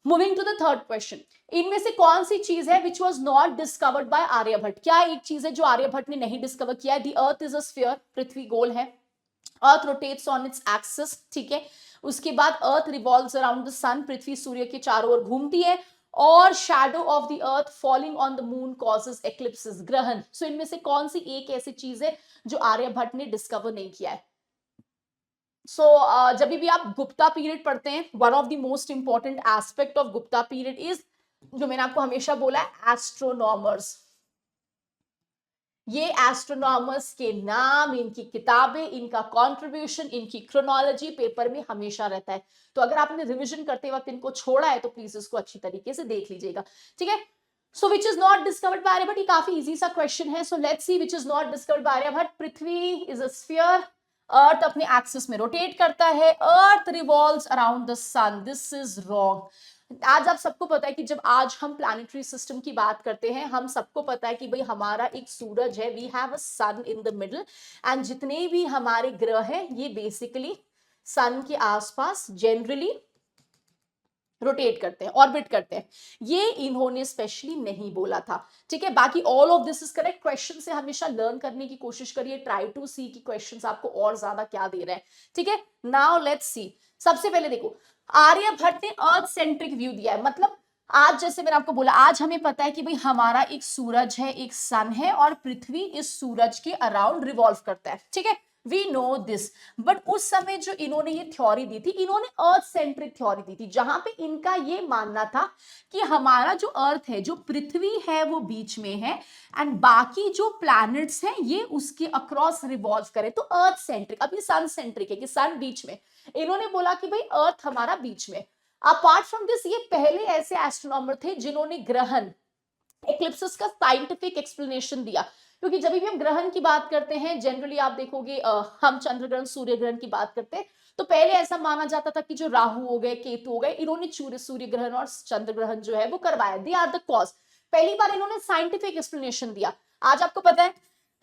moving to the third question, इनमें से कौन सी चीज है which was not discovered by Aryabhata? क्या एक चीज है जो आर्यभट्ट ने नहीं डिस्कवर किया है? The earth is a sphere, पृथ्वी गोल है, earth rotates on its axis, ठीक है। उसके बाद earth revolves around the sun, पृथ्वी सूर्य के चारों ओर घूमती है, और shadow of the earth falling on the moon causes eclipses, ग्रहण। सो इनमें से कौन सी एक ऐसी चीज है जो आर्यभट्ट ने डिस्कवर नहीं किया है? जब भी आप गुप्ता पीरियड पढ़ते हैं, one of the most important aspect of Gupta period is, जो मैंने आपको हमेशा बोला है, एस्ट्रोनॉमर्स। ये एस्ट्रोनॉमर्स के नाम, इनकी किताबें, इनका कंट्रीब्यूशन, इनकी क्रोनोलॉजी पेपर में हमेशा रहता है। तो अगर आपने रिवीजन करते वक्त इनको छोड़ा है तो प्लीज इसको अच्छी तरीके से देख लीजिएगा, ठीक है। So which is not discovered by Aryabhata, ये काफी इजी सा क्वेश्चन है। So let's see which is not discovered by Aryabhata. पृथ्वी इज अ स्फीयर, अर्थ अपने एक्सिस में रोटेट करता है, earth revolves around the sun, this is wrong. आज आप सबको पता है कि जब आज हम प्लैनेटरी सिस्टम की बात करते हैं, हम सबको पता है कि भाई हमारा एक सूरज है, we have a sun in the middle, and जितने भी हमारे ग्रह हैं ये बेसिकली सन के आसपास जनरली रोटेट करते हैं, ऑर्बिट करते हैं। ये इन्होंने स्पेशली नहीं बोला था, ठीक है। बाकी all of this is correct. Question से हमेशा लर्न करने की कोशिश करिए, ट्राई टू सी कि क्वेश्चंस आपको और ज्यादा क्या दे रहे हैं, ठीक है। नाउ लेट्स सी, सबसे पहले देखो आर्यभट्ट ने अर्थ सेंट्रिक व्यू दिया है, मतलब आज जैसे मैंने आपको बोला, आज हमें पता है कि भाई हमारा एक सूरज है, एक सन है, और पृथ्वी इस सूरज के अराउंड रिवॉल्व करता है, ठीक है, वी नो दिस। बट उस समय जो इन्होंने ये थ्योरी दी थी, इन्होंने अर्थ सेंट्रिक थ्योरी दी थी, जहां पे इनका ये मानना था कि हमारा जो अर्थ है, जो पृथ्वी है, वो बीच में है, एंड बाकी जो प्लैनेट्स हैं ये उसके अक्रॉस रिवॉल्व करे, तो अर्थ सेंट्रिक। अब ये सन सेंट्रिक है कि सन बीच में, इन्होंने बोला कि भाई अर्थ हमारा बीच में। अपार्ट फ्रॉम दिस, ये पहले ऐसे एस्ट्रोनॉमर थे जिन्होंने ग्रहण, एक्लिप्सिस का साइंटिफिक एक्सप्लेनेशन दिया। क्योंकि जब भी हम ग्रहण की बात करते हैं, जनरली आप देखोगे हम चंद्र ग्रहण, सूर्य ग्रहण की बात करते हैं, तो पहले ऐसा माना जाता था कि जो राहु हो गए, केतु हो गए, इन्होंने सूर्य ग्रहण और चंद्र ग्रहण जो है वो करवाया, दे आर द कॉज। पहली बार इन्होंने साइंटिफिक एक्सप्लेनेशन दिया। आज आपको पता है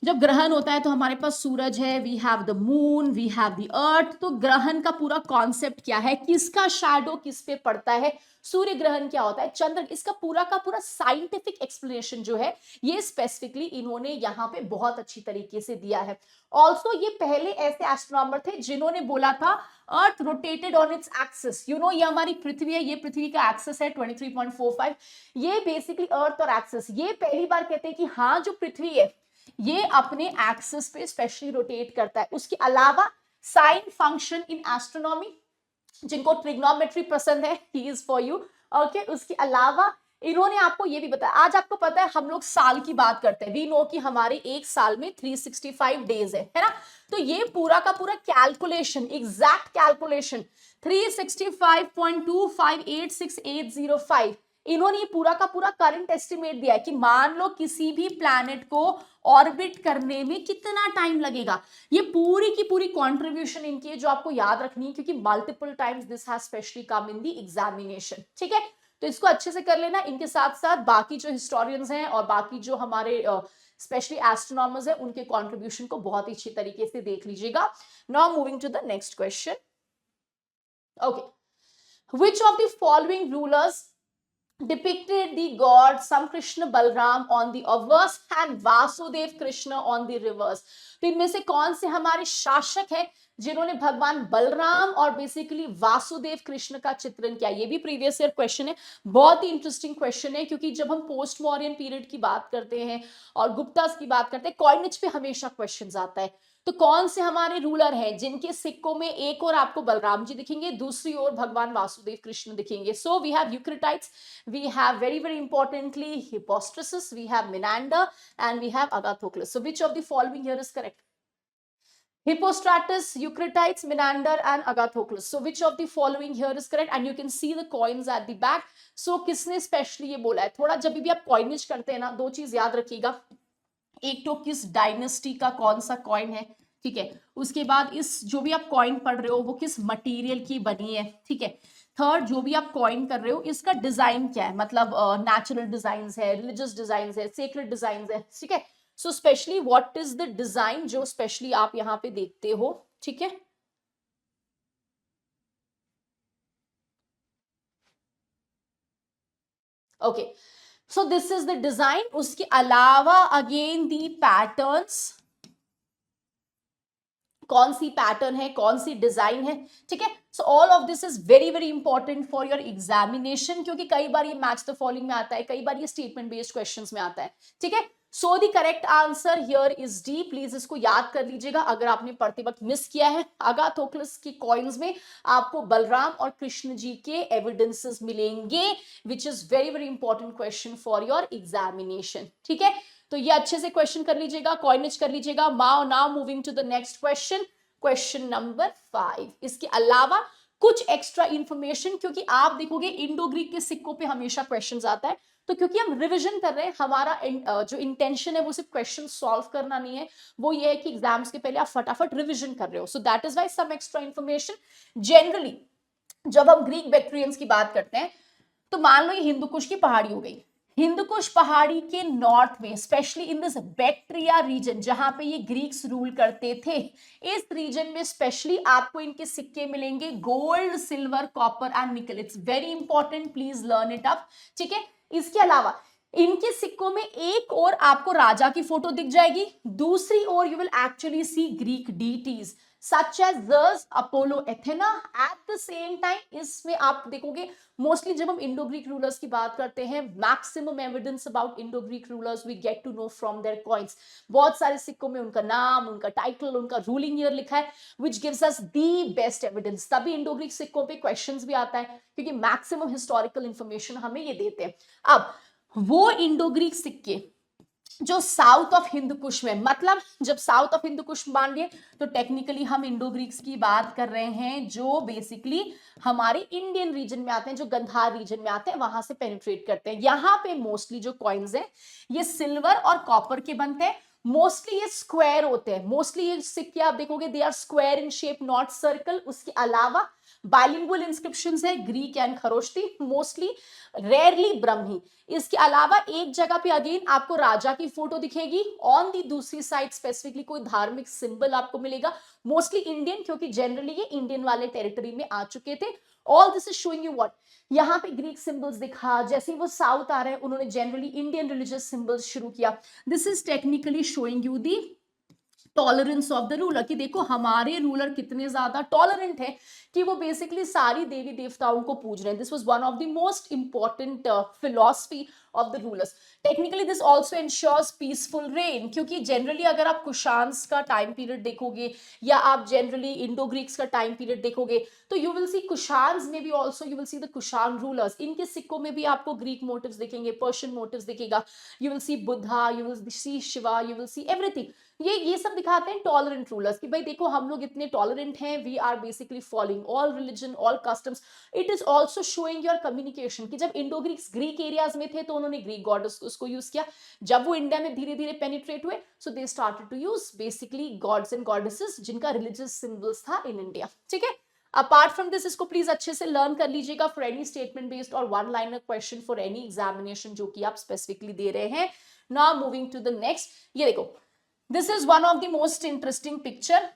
जब ग्रहण होता है तो हमारे पास सूरज है, we have the moon, we have the earth. तो ग्रहण का पूरा कॉन्सेप्ट क्या है, किसका शैडो किस पे पड़ता है, सूर्य ग्रहण क्या होता है, चंद्र, इसका पूरा का पूरा साइंटिफिक एक्सप्लेनेशन जो है ये स्पेसिफिकली इन्होंने यहाँ पे बहुत अच्छी तरीके से दिया है। ऑल्सो ये पहले ऐसे एस्ट्रोनॉमर थे जिन्होंने बोला था earth rotated on its axis. You know, ये हमारी पृथ्वी है, ये पृथ्वी का एक्सिस है 23.45, ये बेसिकली अर्थ और एक्सिस, ये पहली बार कहते हैं कि हाँ जो पृथ्वी है ये अपने एक्सिस पे स्पेशली रोटेट करता है। उसके अलावा साइन फंक्शन इन एस्ट्रोनॉमी, जिनको ट्रिग्नोमेट्री पसंद है, he is for you, okay. उसके अलावा इन्होंने आपको ये भी बताया, आज आपको पता है हम लोग साल की बात करते हैं, वी नो कि हमारे एक साल में 365 डेज है ना। तो ये पूरा का पूरा कैलकुलेशन, एग्जैक्ट कैलकुलेशन 365.2586805, इन्होंने ये पूरा का पूरा करंट एस्टिमेट दिया है कि मान लो किसी भी प्लैनेट को ऑर्बिट करने में कितना टाइम लगेगा। ये पूरी की पूरी कंट्रीब्यूशन इनकी है जो आपको याद रखनी है, क्योंकि multiple times this has specially come in the examination. ठीक है, तो इसको अच्छे से कर लेना। इनके साथ साथ बाकी जो हिस्टोरियंस हैं और बाकी जो हमारे स्पेशली एस्ट्रोनॉमर्स हैं उनके कंट्रीब्यूशन को बहुत ही अच्छी तरीके से देख लीजिएगा। Now moving to the next question. Okay, which of the following rulers depicted the gods some Krishna Balram on the obverse and Vasudev Krishna on the reverse? तो इनमें से कौन से हमारे शासक हैं जिन्होंने भगवान बलराम और बेसिकली वासुदेव कृष्ण का चित्रण किया? ये भी प्रीवियस ईयर क्वेश्चन है, बहुत ही इंटरेस्टिंग क्वेश्चन है, क्योंकि जब हम पोस्ट मॉडर्न पीरियड की बात करते हैं और गुप्तास की बात करते हैं, कॉइनेज पे हमेशा क्वेश्चन आता है। तो कौन से हमारे रूलर हैं जिनके सिक्कों में एक और आपको बलराम जी दिखेंगे, दूसरी ओर भगवान वासुदेव कृष्ण दिखेंगे? So we have Eucratides, we have very importantly Hippostratus, we have Menander, and we have Agathocles. So which of the following here is correct? Hippostratus, Eucratides, Menander, and Agathocles. So which of the following here is correct? And you can see the coins at the back. So किसने स्पेशली ये बोला है? थोड़ा जब भी आप कॉइनेज करते हैं ना, दो चीज याद रखिएगा, एक तो किस डायनेस्टी का कौन सा कॉइन है, ठीक है, उसके बाद इस जो भी आप कॉइन पढ़ रहे हो वो किस मटेरियल की बनी है, ठीक है, थर्ड जो भी आप कॉइन कर रहे हो इसका डिजाइन क्या है, मतलब नेचुरल डिजाइन है, रिलीजियस डिजाइन है, सेक्रेट डिजाइन है, ठीक है। So specially what is the design जो स्पेशली आप यहाँ पे देखते हो, ठीक है। Okay, so this is the design. उसके अलावा अगेन दी पैटर्न्स, कौन सी पैटर्न है, कौन सी डिजाइन है, ठीक है। So all of this is very important for your examination, क्योंकि कई बार ये मैच द फॉलोइंग में आता है, कई बार ये स्टेटमेंट बेस्ड क्वेश्चंस में आता है, ठीक है। So the correct answer here is D. Please इसको याद कर लीजिएगा अगर आपने पढ़ते वक्त मिस किया है। अगाथोक्लस की कॉइन्स में आपको बलराम और कृष्ण जी के एविडेंसेस मिलेंगे, which is very important question for your examination, ठीक है। तो ये अच्छे से क्वेश्चन कर लीजिएगा, कॉइनेज कर लीजिएगा। Now moving to the next question, question number 5। इसके अलावा कुछ एक्स्ट्रा इंफॉर्मेशन, क्योंकि आप देखोगे इंडो ग्रीक के सिक्कों पे हमेशा क्वेश्चंस आता है, तो क्योंकि हम रिवीजन कर रहे हैं, हमारा जो इंटेंशन है वो सिर्फ क्वेश्चन सॉल्व करना नहीं है, वो ये है कि एग्जाम्स के पहले आप फटाफट रिवीजन कर रहे हो। So that is why some extra information. Generally जब हम ग्रीक बैक्ट्रियंस की बात करते हैं, तो मान लो ये हिंदू कुश की पहाड़ी हो गई, हिंदू कुश पहाड़ी के नॉर्थ में specially in this Bactria region जहां पे ये ग्रीक्स रूल करते थे, इस रीजन में स्पेशली आपको इनके सिक्के मिलेंगे, गोल्ड, सिल्वर, कॉपर एंड निकल। It's very important, please learn it up, ठीक है। इसके अलावा इनके सिक्कों में एक और आपको राजा की फोटो दिख जाएगी, दूसरी ओर you will actually see Greek deities such as Zeus, Apollo, Athena. At the same time इसमें आप देखोगे मोस्टली जब हम इंडो ग्रीक रूलर्स की बात करते हैं, maximum evidence about Indo Greek rulers we get to know from their coins. बहुत सारे सिक्कों में उनका नाम, उनका टाइटल, उनका रूलिंग ईयर लिखा है, which gives us the best evidence. तभी इंडो ग्रीक सिक्कों पे क्वेश्चंस भी आता है, क्योंकि मैक्सिमम हिस्टोरिकल इंफॉर्मेशन हमें ये देते हैं। अब वो इंडो ग्रीक सिक्के जो साउथ ऑफ हिंदू कुश में, मतलब जब साउथ ऑफ हिंदू कुश मान लिए तो टेक्निकली हम इंडो ग्रीक्स की बात कर रहे हैं, जो बेसिकली हमारे इंडियन रीजन में आते हैं, जो गंधार रीजन में आते हैं, वहां से पेनिट्रेट करते हैं। यहाँ पे मोस्टली जो कॉइन्स हैं ये सिल्वर और कॉपर के बनते हैं, मोस्टली ये स्क्वायर होते हैं, मोस्टली ये सिक्के आप देखोगे they are square in shape, not circle. उसके अलावा बाइलिंगुअल इंस्क्रिप्शंस है, Greek and Kharoshthi, mostly rarely Brahmi. इसके अलावा एक जगह पे अगेन आपको राजा की फोटो दिखेगी, ऑन दी दूसरी साइड स्पेसिफिकली कोई धार्मिक सिंबल आपको मिलेगा, मोस्टली इंडियन, क्योंकि जनरली ये इंडियन वाले टेरिटरी में आ चुके थे। All this is showing you what, यहाँ पे ग्रीक सिंबल्स दिखा, जैसे वो साउथ आ रहे हैं उन्होंने जनरली इंडियन रिलीजियस सिंबल्स शुरू किया। This is technically showing you the tolerance of the ruler, कि देखो हमारे रूलर कितने ज्यादा टॉलरेंट है कि वो बेसिकली सारी देवी देवताओं को पूज रहे हैं. This was one of the most important philosophy of the rulers. Technically this also ensures peaceful reign, क्योंकि जनरली अगर आप कुशान्स का टाइम पीरियड देखोगे या आप जनरली इंडो ग्रीक्स का टाइम पीरियड देखोगे तो यू विल सी कुशान्स में भी also you will see the Kushan rulers. इनके सिक्कों में भी आपको ग्रीक मोटिव्स दिखेंगे, पर्शियन मोटिव्स दिखेगा. You will see Buddha, you will C Shiva, you will see everything. ये सब दिखाते हैं टॉलरेंट रूलर्स कि भाई देखो हम लोग इतने टॉलरेंट हैं, we are basically following all religion, all customs. It is also showing your communication कि जब इंडो ग्रीक्स ग्रीक एरियाज में थे तो उन्होंने ग्रीक गॉड्स उसको यूज किया. जब वो इंडिया में धीरे धीरे पेनिट्रेट हुए so they started to use basically gods and goddesses जिनका रिलीजियस सिंबल्स था इन इंडिया. ठीक है. अपार्ट फ्रॉम दिस इसको प्लीज अच्छे से लर्न कर लीजिएगा फॉर एनी स्टेटमेंट बेस्ड और one liner question for any examination जो कि आप स्पेसिफिकली दे रहे हैं. Now moving to the next. ये देखो, this is one of the most interesting picture.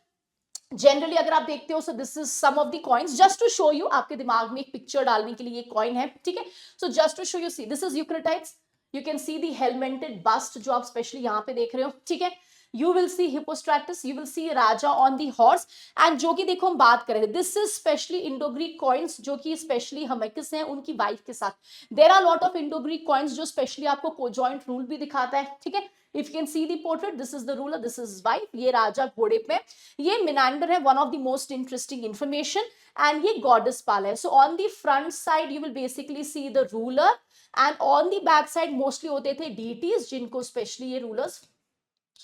Generally अगर आप देखते हो सो this is some of the coins just to show you, आपके दिमाग में एक पिक्चर डालने के लिए ये कॉइन है. ठीक है. So just to show you, see this is Eucratides. You can see the helmeted bust जो आप स्पेशली यहाँ पे देख रहे हो. ठीक है. You will see Hippostratos, you will see राजा ऑन दी हॉर्स. एंड जो कि देखो हम बात कर रहे थे, this is specially Indo Greek coins जो कि स्पेशली हमेकिस हैं उनकी वाइफ के साथ. There are lot of Indo Greek coins जो स्पेशली आपको कोजॉइंट रूल भी दिखाता है. ठीक है. If you can see the portrait, this is the ruler, this is wife. ये राजा घोड़े पे, ये मिनांडर है, one of the most interesting information. And ये गॉडेस पाला है. So on the front side you will basically see the ruler and on the back side mostly होते थे डीटीज जिनको स्पेशली ये रूलर्स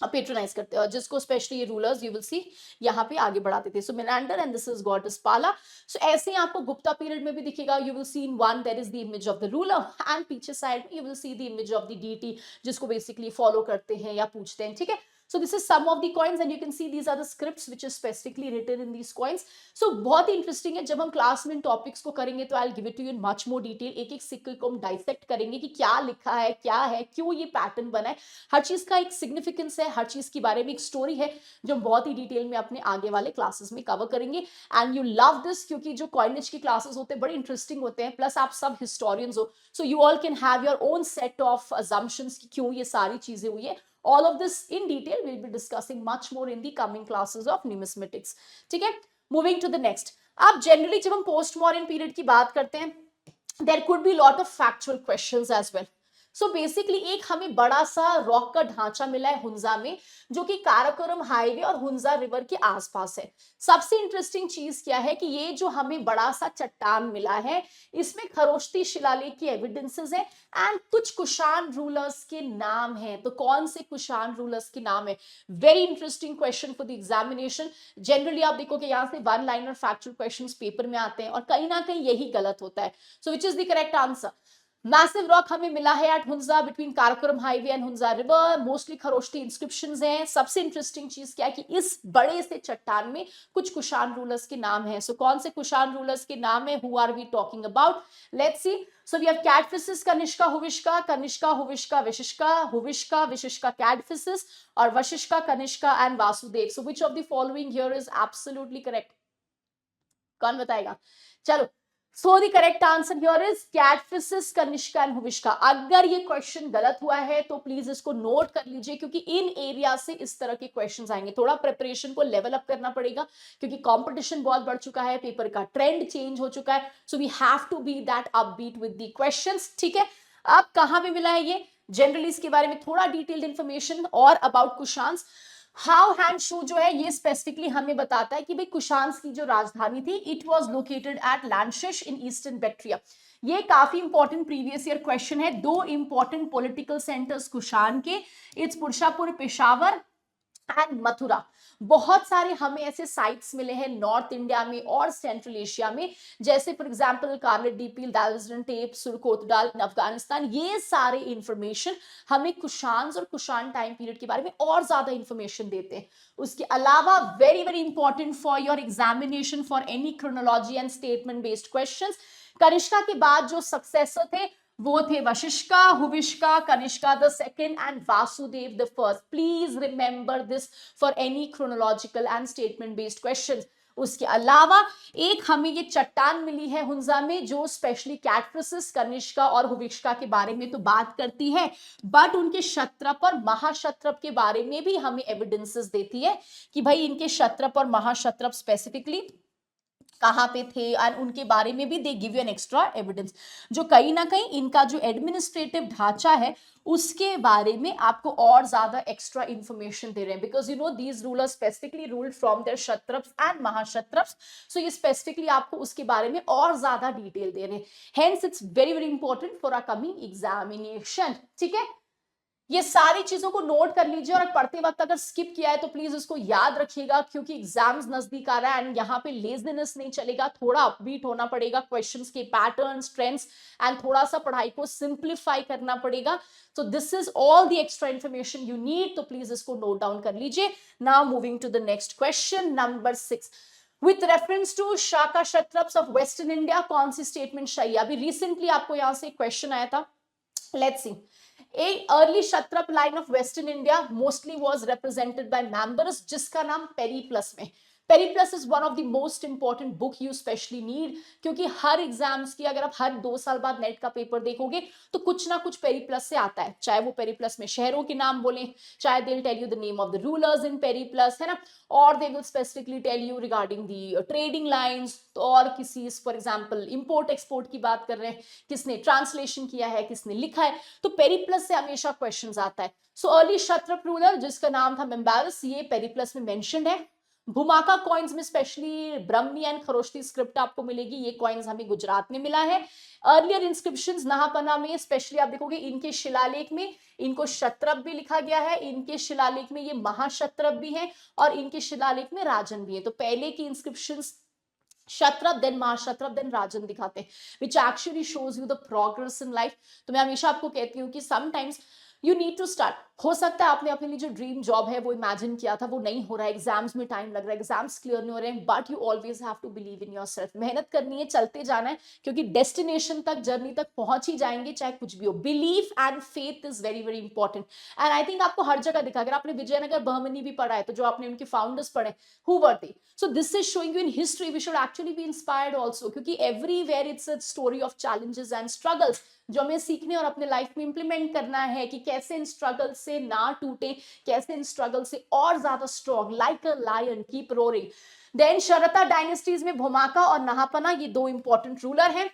पेट्रोनाइज करते हैं, जिसको स्पेशली ये रूलर्स यू विल सी यहाँ पे आगे बढ़ाते थे. So Menander and this is goddess Pallas. So ऐसे ही आपको गुप्ता पीरियड में भी दिखेगा. You will see in one there is the image of the ruler and पीछे साइड में you will see the image of the deity जिसको बेसिकली फॉलो करते हैं या पूछते हैं. ठीक है. So this is some of the coins and you can see these are the scripts which is specifically written in these coins. So बहुत ही interesting है. जब हम क्लास में इन टॉपिक्स को करेंगे तो I'll give it to you in much more detail. एक एक सिक्के को हम डाइसेक्ट करेंगे कि क्या लिखा है, क्या है, क्यों ये पैटर्न बना है. हर चीज का एक सिग्निफिकेंस है, हर चीज के बारे में एक स्टोरी है जो हम बहुत ही डिटेल में अपने आगे वाले क्लासेस में कवर करेंगे. एंड यू लव दिस क्योंकि जो कॉइनेज के क्लासेस होते हैं बड़े इंटरेस्टिंग होते हैं. प्लस आप सब हिस्टोरियंस हो, so you all can have your own set of assumptions कि क्यों ये सारी चीजें हुई है. All of this in detail we'll be discussing much more in the coming classes of numismatics. ठीक है. Moving to the next. अब generally जब हम post modern period की बात करते हैं there could be lot of factual questions as well. So basically एक हमें बड़ा सा रॉक का ढांचा मिला है हुंजा में जो कि काराकोरम हाईवे और हुंजा रिवर के आसपास है. सबसे इंटरेस्टिंग चीज क्या है कि ये जो हमें बड़ा सा चट्टान मिला है इसमें खरोष्टी शिलालेख की एविडेंसेस है एंड कुछ कुशान रूलर्स के नाम हैं. तो कौन से कुशान रूलर्स के नाम है? Very interesting question for the examination. Generally आप देखो कि यहाँ से one liner factual questions paper में आते हैं और कहीं ना कहीं यही गलत होता है. So which is the correct answer? Massive rock हमें मिला है at Hunza between Karakoram highway and Hunza river. Mostly Kharoshthi inscriptions हैं. सबसे इंटरेस्टिंग चीज क्या है कि इस बड़े से चट्टान में कुछ कुशान रूलर्स के नाम हैं. सो कौन से कुशान रूलर्स के नाम है? Who are we talking about? Let's see. So we have Kadphises, Kanishka, Huvishka, Kanishka, Huvishka, Vasishka, Huvishka, Vasishka, Kadphises और Vasishka, Kanishka and Vasudeva. So which of the following here is absolutely correct? कौन बताएगा? चलो. So the correct answer here is Cadphises, Kanishka and Huvishka. अगर ये क्वेश्चन गलत हुआ है तो प्लीज इसको नोट कर लीजिए क्योंकि इन एरिया से इस तरह के क्वेश्चंस आएंगे. थोड़ा प्रिपरेशन को लेवल अप करना पड़ेगा क्योंकि कंपटीशन बहुत बढ़ चुका है, पेपर का ट्रेंड चेंज हो चुका है. So we have to be that upbeat with the questions. ठीक है. अब कहां पे मिला है ये? जनरली इसके बारे में थोड़ा डिटेल्ड इंफॉर्मेशन और अबाउट कुशान्स. हाउ हैंड शू जो है ये स्पेसिफिकली हमें बताता है कि भाई कुशान्स की जो राजधानी थी it was located at Lanshih in eastern Bactria. ये काफी इंपॉर्टेंट प्रीवियस ईयर क्वेश्चन है. दो इंपॉर्टेंट पॉलिटिकल सेंटर्स कुशान के, इट्स पुरुषापुर, पेशावर एंड मथुरा. बहुत सारे हमें ऐसे साइट्स मिले हैं नॉर्थ इंडिया में और सेंट्रल एशिया में, जैसे फॉर एग्जांपल कारलेट डीपील, दाल्जन टेप, सुरकोतडाल इन अफगानिस्तान. ये सारे इंफॉर्मेशन हमें कुशान्स और कुशान टाइम पीरियड के बारे में और ज्यादा इंफॉर्मेशन देते हैं. उसके अलावा very very important for your examination for any chronology and statement based questions. Kanishka के बाद जो सक्सेसर थे वो थे Vasishka, Huvishka, Kanishka the second and Vasudeva the first. Please remember this for any chronological and statement based questions. उसके अलावा एक हमें ये चट्टान मिली है हुंजा में जो स्पेशली कैटफिसिस, कनिष्का और हुविक्शिका के बारे में तो बात करती है, बट उनके क्षत्रप और महाक्षत्रप के बारे में भी हमें एविडेंसेस देती है कि भाई इनके क्षत्रप और महाक्षत्रप स्पेसिफिकली कहाँ पे थे, एंड उनके बारे में भी दे give you an extra evidence, जो कहीं ना कहीं इनका जो एडमिनिस्ट्रेटिव ढांचा है उसके बारे में आपको और ज्यादा एक्स्ट्रा इंफॉर्मेशन दे रहे हैं, because you know these rulers specifically ruled from their Kshatrapas and Mahakshatrapas, so ये स्पेसिफिकली आपको उसके बारे में और ज्यादा डिटेल दे रहे हैं, hence it's very very important for a coming examination. ठीक है, ये सारी चीजों को नोट कर लीजिए, और पढ़ते वक्त अगर स्किप किया है तो प्लीज उसको याद रखिएगा, क्योंकि एग्जाम्स नजदीक आ रहा है एंड यहाँ पे लेजीनेस नहीं चलेगा, थोड़ा अपबीट होना पड़ेगा, क्वेश्चंस के पैटर्न्स, ट्रेंड्स एंड थोड़ा सा पढ़ाई को सिंप्लीफाई करना पड़ेगा। So this is all the extra information you need, तो प्लीज इसको नोट डाउन कर लीजिए। Now moving to the next question number 6, with reference to Shaka Kshatrapas of western India, कौन सी स्टेटमेंट सही है? अभी रिसेंटली आपको यहां से क्वेश्चन आया था, let's see. A early Kshatrap line of Western India mostly was represented by Mambarus, जिसका नाम पेरीप्लस में। Periplus is one of the most important book you specially need, क्योंकि हर एग्जाम्स की अगर आप हर 2 साल बाद नेट का पेपर देखोगे तो कुछ ना कुछ पेरीप्लस से आता है, चाहे वो पेरीप्लस में शहरों के नाम बोले, चाहे they will tell you the name of the rulers in Periplus, है ना, और they will specifically tell you regarding the trading lines, तो और किसी फॉर एग्जाम्पल इंपोर्ट एक्सपोर्ट की बात कर रहे हैं, किसने ट्रांसलेशन किया है, किसने लिखा है, तो पेरीप्लस से हमेशा क्वेश्चन आता है। सो अर्ली क्षत्रप रूलर जिसका नाम था मेम्बारस, ये पेरीप्लस में मेंशन्ड है। भूमाका कॉइन्स में specially Brahmi and Kharosthi script आपको मिलेगी, ये कॉइन्स हमें गुजरात में मिला है। अर्लियर इंस्क्रिप्शंस नहापना में स्पेशली आप देखोगे इनके शिलालेख में इनको क्षत्रप भी लिखा गया है, इनके शिलालेख में ये महाक्षत्रप भी है, और इनके शिलालेख में राजन भी है। तो पहले की inscriptions Kshatrapa then Mahakshatrapa then Rajan दिखाते हैं, which actually shows you the progress in life. तो मैं हमेशा आपको कहती हूँ कि sometimes you need to start, हो सकता है आपने अपने लिए जो ड्रीम जॉब है वो इमेजिन किया था, वो नहीं हो रहा है, एग्जाम्स में टाइम लग रहा है, एग्जाम्स क्लियर नहीं हो रहे हैं, but you always have to believe in yourself, मेहनत करनी है, चलते जाना है, क्योंकि डेस्टिनेशन तक, जर्नी तक पहुंच ही जाएंगे चाहे कुछ भी हो। Belief and faith is very very important, and I think आपको हर जगह दिखा, अगर आपने विजयनगर बर्मनी भी पढ़ा है तो जो आपने उनके फाउंडर्स पढ़े, who were they? So this is showing you in history we should actually be inspired also, क्योंकि everywhere it's a story of challenges and struggles, जो हमें सीखने और अपने लाइफ में इंप्लीमेंट करना है कि कैसे इन स्ट्रगल से ना टूटे, कैसे इन स्ट्रगल से और ज्यादा strong like a lion keep roaring. Then Sharata dynasties में भूमाका और नहापना ये 2 इंपॉर्टेंट रूलर हैं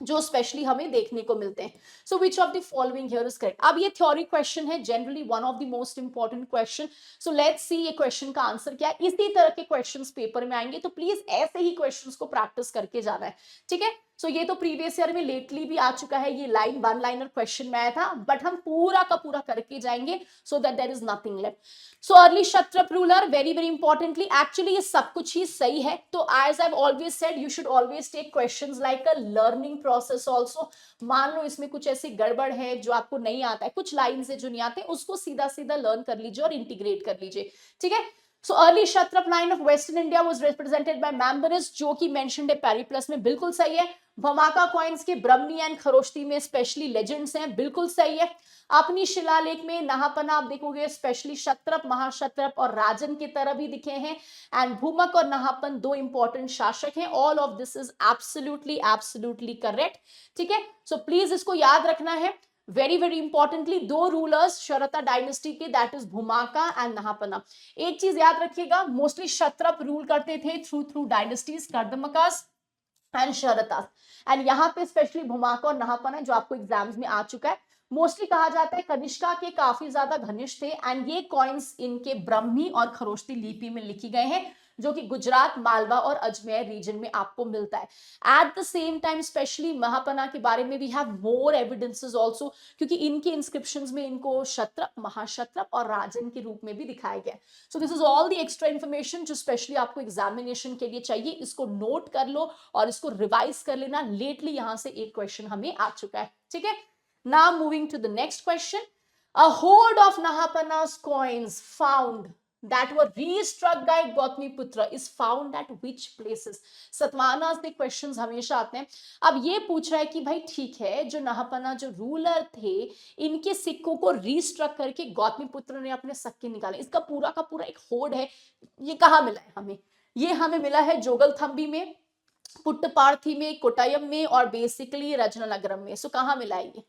जो स्पेशली हमें देखने को मिलते हैं। So which of the following here is correct? अब ये थ्योरी क्वेश्चन है, generally one of the most important question. So let's see ये क्वेश्चन का आंसर क्या है। इसी तरह के क्वेश्चंस पेपर में आएंगे, तो प्लीज ऐसे ही क्वेश्चंस को प्रैक्टिस करके जाना है, ठीक है। सो ये तो प्रीवियस ईयर में लेटली भी आ चुका है, ये लाइन 1 लाइनर क्वेश्चन में आया था, बट हम पूरा का पूरा करके जाएंगे so that there is nothing left. So early Kshatrap ruler very very importantly, actually ये सब कुछ ही सही है, तो as I have always said you should always take questions like a learning process also. मान लो इसमें कुछ ऐसी गड़बड़ है जो आपको नहीं आता है, कुछ लाइन से जो नहीं आते, उसको सीधा सीधा लर्न कर लीजिए और इंटीग्रेट कर लीजिए, ठीक है। So early Kshatrap line of western India was represented by members, जो कि मेंशन्ड है पेरिप्लस में, बिल्कुल सही है। भमाका कॉइन्स के ब्रह्मी एंड खरोष्टी में स्पेशली लेजेंड्स हैं, बिल्कुल सही है। अपनी शिलालेख में नहापना आप देखोगे स्पेशली क्षत्रप, महाक्षत्रप और राजन की तरह भी दिखे हैं, एंड भूमक और नहापन 2 इंपॉर्टेंट शासक हैं। All of this is absolutely absolutely correct, ठीक है। सो प्लीज इसको याद रखना है, very very importantly 2 rulers Sharata dynasty के, that is Bhumaka and Nahapana. एक चीज याद रखिएगा, मोस्टली क्षत्रप रूल करते थे through dynasties, Kardamakas and Sharatas, and यहाँ पे स्पेशली भूमाका और नहापना जो आपको एग्जाम्स में आ चुका है। मोस्टली कहा जाता है कनिष्का के काफी ज्यादा घनिष्ठ थे, एंड ये कॉइन्स इनके ब्रह्मी और खरोष्टी लिपि में लिखी गए हैं, जो कि गुजरात, मालवा और अजमेर रीजन में आपको मिलता है। At the same time specially Mahapana के बारे में we have more evidences also, क्योंकि इनके इंस्क्रिप्शंस में इनको क्षत्रप, महाक्षत्रप और राजन के रूप में भी दिखाया गया। सो this is all the extra information जो स्पेशली आपको एग्जामिनेशन के लिए चाहिए, इसको नोट कर लो और इसको रिवाइज कर लेना। लेटली यहां से एक क्वेश्चन हमें आ चुका है, ठीक है। Now moving to the next question. A hoard of Nahapana's coins found that were restruck by Gautamiputra is found at which places? Satavahana से क्वेश्चंस हमेशा आते हैं। अब ये पूछ रहा है कि भाई ठीक है, जो नहापना जो रूलर थे, इनके सिक्कों को रीस्ट्रक करके गौतमीपुत्र ने अपने सिक्के निकाले, इसका पूरा का पूरा एक होर्ड है, ये कहाँ मिला है हमें? ये हमें मिला है जोगलथंबी में, पुट्टपार्थी में, कोट्टयम में और बेसिकली रत्नानगरम में। सो कहाँ मिला है ये?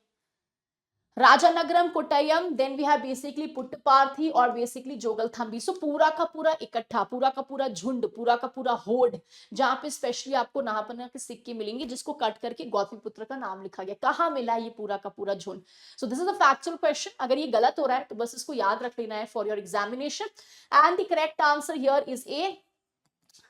Rajanagaram, Kottayam, then we have basically Puttaparthi और बेसिकली जोगलथंबी। सो पूरा का पूरा इकट्ठा, पूरा का पूरा झुंड, पूरा का पूरा होड़, जहां पे स्पेशली आपको नहापना के सिक्के मिलेंगे जिसको कट करके गौतमीपुत्र का नाम लिखा गया। कहाँ मिला ये पूरा का पूरा झुंड? सो this is a factual question. अगर ये गलत हो रहा है तो बस इसको याद रख लेना है for your examination. And the correct answer here is A,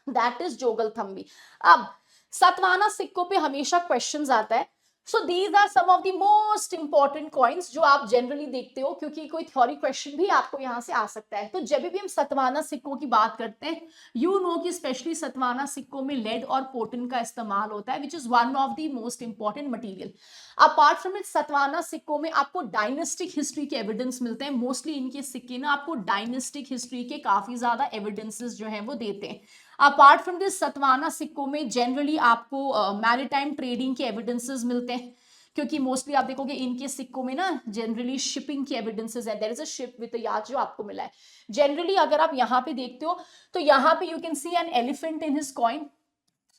that is Jogalthambi. अब सतवाना सिक्कों पे हमेशा क्वेश्चंस आता है। So these are some of the most important coins जो आप जनरली देखते हो, क्योंकि कोई थ्योरी क्वेश्चन भी आपको यहां से आ सकता है। तो जब भी हम सतवाना सिक्कों की बात करते हैं, यू नो कि स्पेशली सतवाना सिक्कों में लेड और पोटिन का इस्तेमाल होता है, which is one of the most important material. Apart from it, Satavahana सिक्कों में आपको डायनेस्टिक हिस्ट्री के एविडेंस मिलते हैं। मोस्टली इनके सिक्के ना आपको डायनेस्टिक हिस्ट्री के काफी ज्यादा एविडेंसेस जो है वो देते हैं। अपार्ट फ्रॉम दिस, सतवाना सिक्कों में जनरली आपको मैरीटाइम ट्रेडिंग के एविडेंसेस मिलते हैं, क्योंकि मोस्टली आप देखोगे इनके सिक्कों में ना जनरली शिपिंग की एविडेंसेस है। There is a ship with a yacht जो आपको मिला है। जनरली अगर आप यहाँ पे देखते हो तो यहाँ पे you can see an elephant in his coin.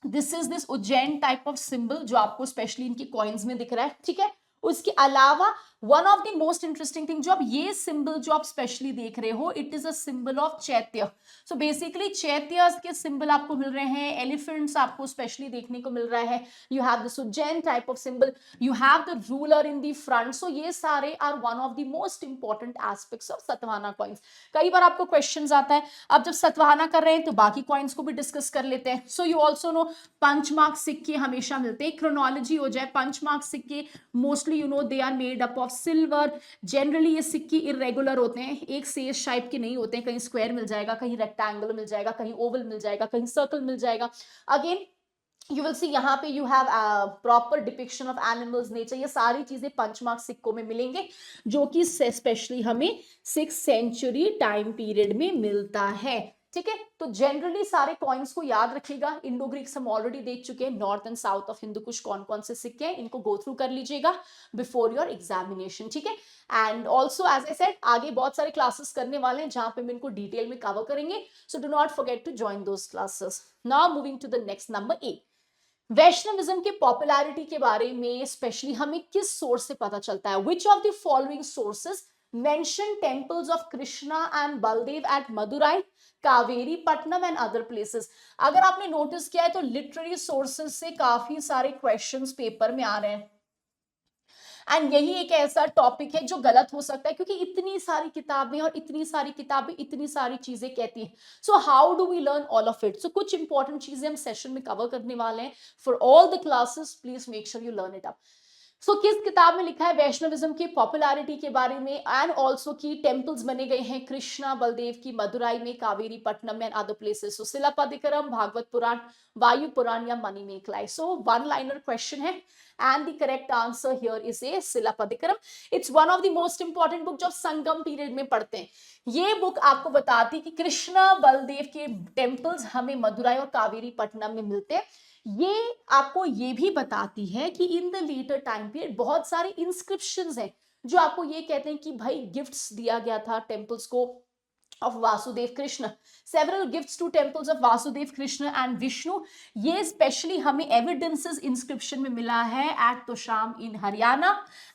This is this Ujjain type of symbol जो आपको स्पेशली इनकी कॉइन्स में दिख रहा है, ठीक है। उसके अलावा one of the most interesting thing, जो आप ये सिंबल जो आप स्पेशली देख रहे हो, it is a symbol of chaitya. So basically चैत्य के सिंबल आपको मिल रहे हैं, एलिफेंट्स आपको स्पेशली देखने को मिल रहा है, you have this Ujjain type of symbol, you have the ruler in the front. So ये सारे are one of the most important aspects of Satavahana coins. कई बार आपको क्वेश्चंस आता है, अब जब सतवाहना कर रहे हैं तो बाकी कॉइन्स को भी डिस्कस कर लेते हैं। So you also know punchmark सिक्के हमेशा मिलते हैं। क्रोनोलॉजी हो जाए, पंचमार्क सिक्के mostly you know they are made up of silver. Generally ये सिक्के इरेगुलर होते हैं, एक सेज शाइप के नहीं होते हैं, कहीं स्क्वायर मिल जाएगा, कहीं रेक्टेंगल मिल जाएगा, कहीं ओवल मिल जाएगा, कहीं सर्कल मिल जाएगा। अगेन यू विल सी यहाँ पे you have proper depiction of animals, nature, ये सारी चीजें पंचमार्क सिक्कों में मिलेंगे, जो कि स्पेशली हमें 6th सेंचुरी टाइम पीरियड में मिलता है, ठीक है। तो जनरली सारे कॉइन्स को याद रखिएगा। इंडो ग्रीक्स हम ऑलरेडी देख चुके हैं, north and south of Hindu Kush कौन कौन से सिक्के हैं, इनको गो थ्रू कर लीजिएगा बिफोर योर एग्जामिनेशन, ठीक है। And also as I said, आगे बहुत सारे क्लासेस करने वाले हैं जहां पे हम इनको डिटेल में कवर करेंगे। So do not forget to join those classes. Now moving to the next, number 8, Vaishnavism की पॉपुलैरिटी के बारे में स्पेशली हमें किस सोर्स से पता चलता है? Which of the following sources mention temples of Krishna and Baldev at Madurai, Kaveri Pattanam and other places? अगर आपने नोटिस किया है तो लिटरेरी सोर्सेस से काफी सारे क्वेश्चंस पेपर में आ रहे हैं, एंड यही एक ऐसा टॉपिक है जो गलत हो सकता है, क्योंकि इतनी सारी किताबें और इतनी सारी किताबें इतनी सारी चीजें कहती हैं। So how do we learn all of it? So कुछ इंपॉर्टेंट चीजें हम सेशन में कवर करने वाले हैं for all the classes. Please make sure you learn it up. So किस किताब में लिखा है वैष्णविज्म की पॉपुलैरिटी के बारे में, एंड ऑल्सो की टेम्पल्स बने गए हैं कृष्णा बलदेव की मदुराई में, Kaveri Pattanam and other places? So Silappadikaram, Bhagavata Purana, Vayu Purana या Manimekalai? So one liner question है, and the correct answer here is A Silappadikaram. It's one of the most important book जो संगम पीरियड में पढ़ते हैं। ये बुक आपको बताती कि कृष्णा बलदेव के टेम्पल्स हमें मदुराई और कावेरी पट्टनम में मिलते हैं। ये आपको ये भी बताती है कि इन द लेटर टाइम पीरियड बहुत सारे इंस्क्रिप्शंस हैं जो आपको ये कहते हैं कि भाई गिफ्ट्स दिया गया था टेम्पल्स को of Vasudev Krishna, several gifts to temples of Vasudev Krishna and Vishnu। ये स्पेशली हमें एविडेंसेस इंस्क्रिप्शन में मिला है at Tosham in Haryana,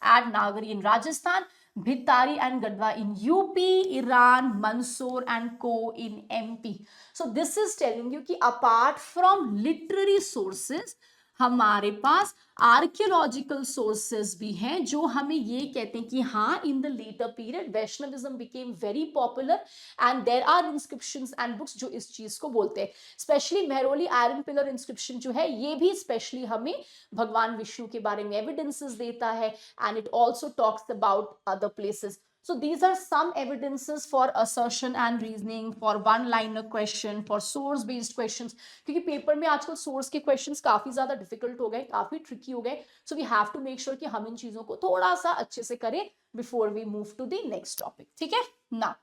at Nagari in Rajasthan, Bhitari and Garhwa in UP, Eran, Mandsaur and को in MP. So this is telling you कि अपार्ट फ्रॉम लिटरेरी सोर्सेस हमारे पास आर्कियोलॉजिकल सोर्सेस भी हैं जो हमें ये कहते हैं कि हाँ, in the later period Vaishnavism became very popular and there are inscriptions and books जो इस चीज को बोलते हैं। Specially Mehrauli iron pillar inscription जो है, ये भी स्पेशली हमें भगवान विष्णु के बारे में एविडेंसेस देता है, and it also talks about other places. So these are some evidences for assertion and reasoning, for one-liner question, for source-based questions। क्योंकि पेपर में आजकल सोर्स के क्वेश्चंस काफी ज्यादा डिफिकल्ट हो गए, काफी ट्रिकी हो गए। So we have to make sure कि हम इन चीजों को थोड़ा सा अच्छे से करें before we move to the next topic, ठीक है ना।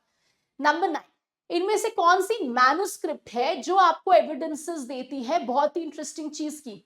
नंबर 9, इनमें से कौन सी मैन्युस्क्रिप्ट है जो आपको एविडेंसेस देती है बहुत ही इंटरेस्टिंग चीज की?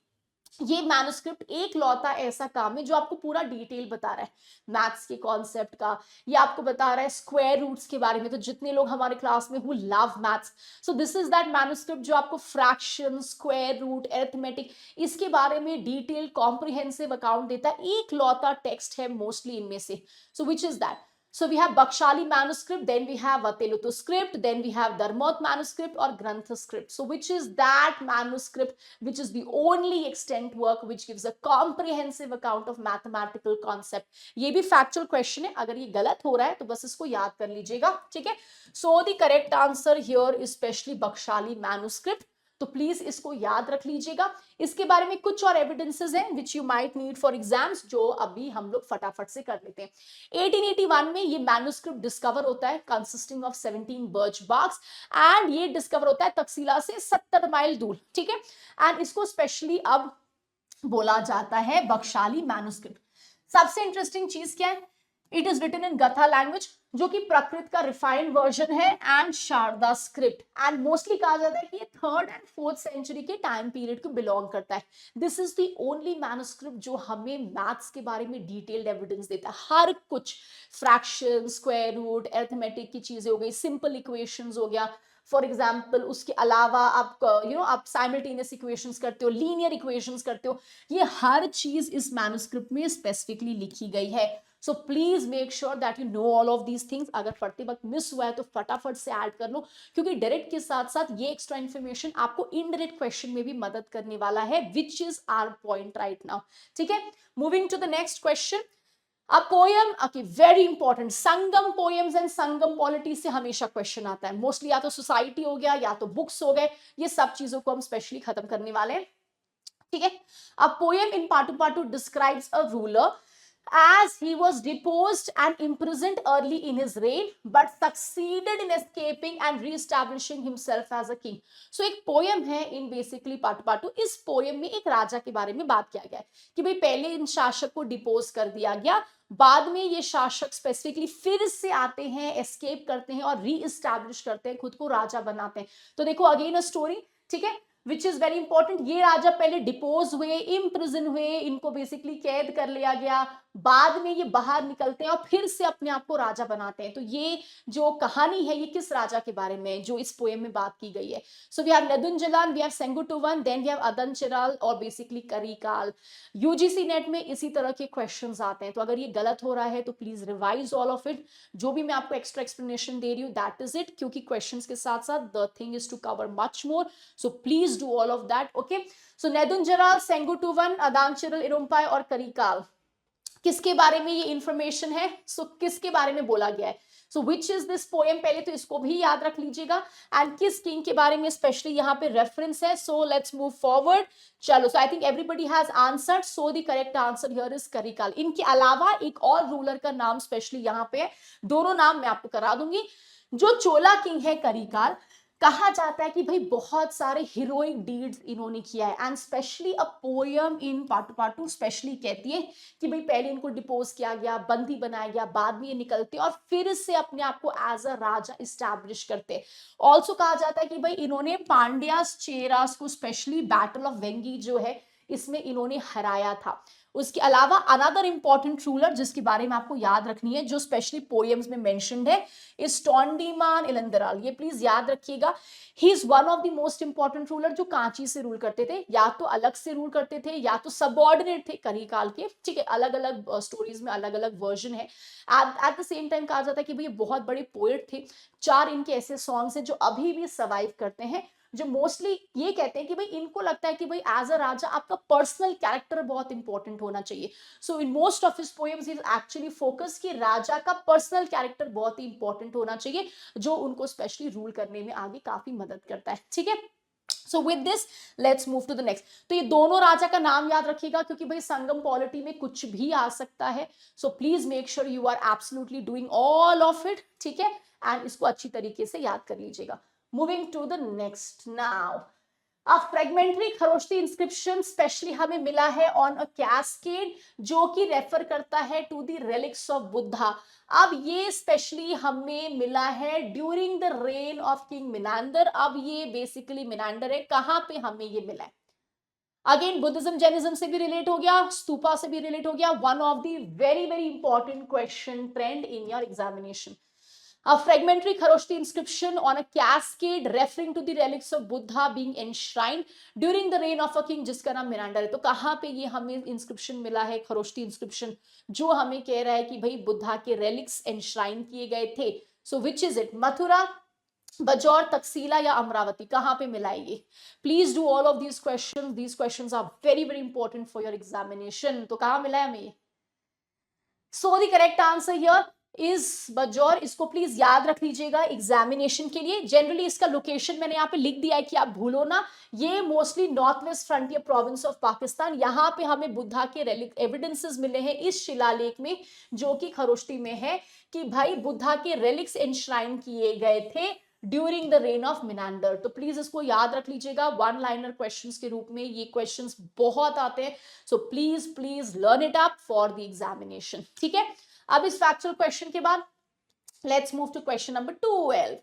ये मैन्युस्क्रिप्ट एक लौता ऐसा काम है जो आपको पूरा डिटेल बता रहा है मैथ्स के कॉन्सेप्ट का, ये आपको बता रहा है स्क्वायर रूट्स के बारे में। तो जितने लोग हमारे क्लास में who love maths, so this is that manuscript जो आपको फ्रैक्शन, स्क्वायर रूट, अरिथमेटिक, इसके बारे में डिटेल कॉम्प्रिहेंसिव अकाउंट देता है। एक लौता टेक्स्ट है मोस्टली इनमें से। So which is that? So we have Bakshali manuscript, then we have Vatelutu script, then we have Dharmoth manuscript or Grantha script. So which is that manuscript which is the only extant work which gives a comprehensive account of mathematical concept. ये भी factual question है, अगर ये गलत हो रहा है तो बस इसको याद कर लीजिएगा, ठीक है? So the correct answer here is especially Bakshali manuscript. तो प्लीज इसको याद रख लीजिएगा। इसके बारे में कुछ और एविडेंसेस हैं which you might need for exams, जो अभी हम लोग फटाफट से कर लेते हैं। 1881 में ये मैन्युस्क्रिप्ट डिस्कवर होता है consisting of 17 birch barks, and ये डिस्कवर होता है तकसीला से 70 माइल दूर, ठीक है? एंड इसको स्पेशली अब बोला जाता है बख्शाली मैन्युस्क्रिप्ट। सबसे इंटरेस्टिंग चीज क्या है? इट इज रिटन इन गथा लैंग्वेज, जो कि प्रकृत का रिफाइंड वर्जन है, and Sharada script, and mostly कहा जाता है कि ये 3rd and 4th सेंचुरी के टाइम पीरियड को बिलोंग करता है। This is the only manuscript जो हमें मैथ्स के बारे में डिटेल्ड एविडेंस देता है। हर कुछ, फ्रैक्शन, स्क्वायर रूट, अरिथमेटिक की चीजें हो गई, सिंपल इक्वेशंस हो गया, फॉर एग्जाम्पल उसके अलावा आप आप साइमल्टेनियस इक्वेशंस करते हो, लीनियर इक्वेशंस करते हो, ये हर चीज इस मैन्युस्क्रिप्ट में स्पेसिफिकली लिखी गई है। सो please make sure that you know all of these things. अगर पढ़ते वक्त मिस हुआ है तो फटाफट से ऐड कर लो, क्योंकि डायरेक्ट के साथ साथ ये एक्स्ट्रा इन्फॉर्मेशन आपको इनडायरेक्ट क्वेश्चन में भी मदद करने वाला है, which is our point right now, ठीक है? Moving to the next question. अब poem, okay, very important, Sangam poems and Sangam polity से हमेशा क्वेश्चन आता है मोस्टली, या तो सोसाइटी हो गया या तो बुक्स हो गए, ये सब चीजों को हम स्पेशली खत्म करने वाले हैं, ठीक है? अब poem in Pattu Pattu describes a ruler as he was deposed and imprisoned early in his reign but succeeded in escaping and re-establishing himself as a king. So एक पोयम है इन बेसिकली पाटू पाटू। इस पोयम में एक राजा के बारे में बात किया गया है कि भाई पहले इन शासक को डिपोज कर दिया गया, बाद में ये शासक स्पेसिफिकली फिर से आते हैं, एस्केप करते हैं और री इस्टेब्लिश करते हैं, खुद को राजा बनाते हैं। तो देखो अगेन अ स्टोरी, ठीक है, विच इज वेरी इंपॉर्टेंट। ये राजा पहले डिपोज हुए, इम्प्रिजन हुए, इनको बेसिकली कैद कर लिया गया, बाद में ये बाहर निकलते हैं और फिर से अपने आप को राजा बनाते हैं। तो ये जो कहानी है ये किस राजा के बारे में जो इस पोएम में बात की गई है? So we have Nedunjeliyan, we have Senguttuvan, then we have Adanchiral और बेसिकली करिकाल। यूजीसी नेट में इसी तरह के क्वेश्चंस आते हैं, तो अगर ये गलत हो रहा है तो please revise all of it. जो भी मैं आपको एक्स्ट्रा एक्सप्लेनेशन दे रही हूँ दैट इज इट, क्योंकि क्वेश्चंस के साथ साथ the thing is to cover much more, so please do all of that, okay? So Nedunjeliyan, Senguttuvan, Adanchiral, Irumpai और करिकाल, किसके बारे में ये इंफॉर्मेशन है? सो किसके बारे में बोला गया है? So which is this poem, पहले तो इसको भी याद रख लीजिएगा, एंड किस किंग के बारे में स्पेशली यहाँ पे रेफरेंस है। So let's move forward. चलो, so I think everybody has answered, so the correct answer here is Karikal. इनके अलावा एक और रूलर का नाम स्पेशली यहाँ पे है, दोनों नाम मैं आपको करा दूंगी। जो चोला किंग है करिकाल, कहा जाता है कि भाई बहुत सारे हीरोइक डीड्स इन्होंने किया है, and specially a poem in Pattu Pattu specially कहती है कि भाई पहले इनको डिपोज किया गया, बंदी बनाया गया, बाद में ये निकलते और फिर से अपने आप को एज अ राजा इस्टेब्लिश करते। ऑल्सो कहा जाता है कि भाई इन्होंने पांड्यास चेरास को स्पेशली बैटल ऑफ वेंगी जो है इसमें इन्होंने हराया था। उसके अलावा अनदर इंपॉर्टेंट रूलर जिसके बारे में आपको याद रखनी है, जो स्पेशली पोएम्स में मेंशन्ड है, इज टोंडीमान इलंदराल। ये प्लीज याद रखिएगा, he is one of the most important ruler जो कांची से रूल करते थे, या तो अलग से रूल करते थे या तो सबऑर्डिनेट थे करिकाल के, ठीक है? अलग अलग स्टोरीज में अलग अलग वर्जन है। एट द सेम टाइम कहा जाता है कि भाई ये बहुत बड़े पोएट थे। 4 इनके ऐसे सॉन्ग्स हैं जो अभी भी सर्वाइव करते हैं, जो मोस्टली ये कहते हैं कि भाई इनको लगता है कि भाई एज अ राजा आपका पर्सनल कैरेक्टर बहुत इंपॉर्टेंट होना चाहिए। So in most of his poems he is actually focus कि राजा का पर्सनल कैरेक्टर बहुत ही इंपॉर्टेंट होना चाहिए, जो उनको स्पेशली रूल करने में आगे काफी मदद करता है, ठीक है? So with this let's move to the next. तो ये दोनों राजा का नाम याद रखिएगा, क्योंकि भाई संगम पॉलिटी में कुछ भी आ सकता है। सो please make sure you are absolutely doing all of it, ठीक है? एंड इसको अच्छी तरीके से याद कर लीजिएगा। Moving to the next now. A fragmentary Kharosthi inscription specially हमें मिला है ऑन अ कैस्केड, जो कि रेफर करता है to the relics of Buddha. अब ये स्पेशली हमें मिला है during the reign of king Menander. अब ये बेसिकली मिनांदर है, कहां पे हमें ये मिला है? अगेन बुद्धिज्म जैनिज्म से भी रिलेट हो गया, स्तूपा से भी रिलेट हो गया. One of the very very important question trend in your examination. A fragmentary Kharoshthi inscription on a cascade referring to the relics of Buddha being enshrined during the reign of a king जिसका नाम मिनांडर है. तो कहाँ पे ये हमें इंस्क्रिप्शन मिला है, खरोष्ठी इंस्क्रिप्शन, जो हमें कह रहा है कि भाई बुद्धा के रेलिक्स एनश्राइन किए गए थे. So which is it? Mathura, Bajaur, Taxila या अमरावती? कहाँ पे मिला है ये? Please do all of these questions are very very important for your examination. तो कहाँ मिला है हमें ये? So the correct answer here is Bajaur. इसको प्लीज याद रख लीजिएगा एग्जामिनेशन के लिए. जनरली इसका लोकेशन मैंने यहाँ पे लिख दिया है कि आप भूलो ना. ये mostly north west frontier province of Pakistan. यहाँ पे हमें बुद्धा के रेलिक एविडेंसेस मिले हैं इस शिलालेख में, जो कि खरोष्ठी में है, कि भाई बुद्धा के रेलिक्स एनश्राइन किए गए थे during the reign of Menander. तो प्लीज इसको याद रख लीजिएगा. वन लाइनर क्वेश्चंस के रूप में ये क्वेश्चंस बहुत आते हैं. So please please learn it up for the examination. ठीक है, अब इस फैक्चुअल क्वेश्चन के बाद let's move to question number 12.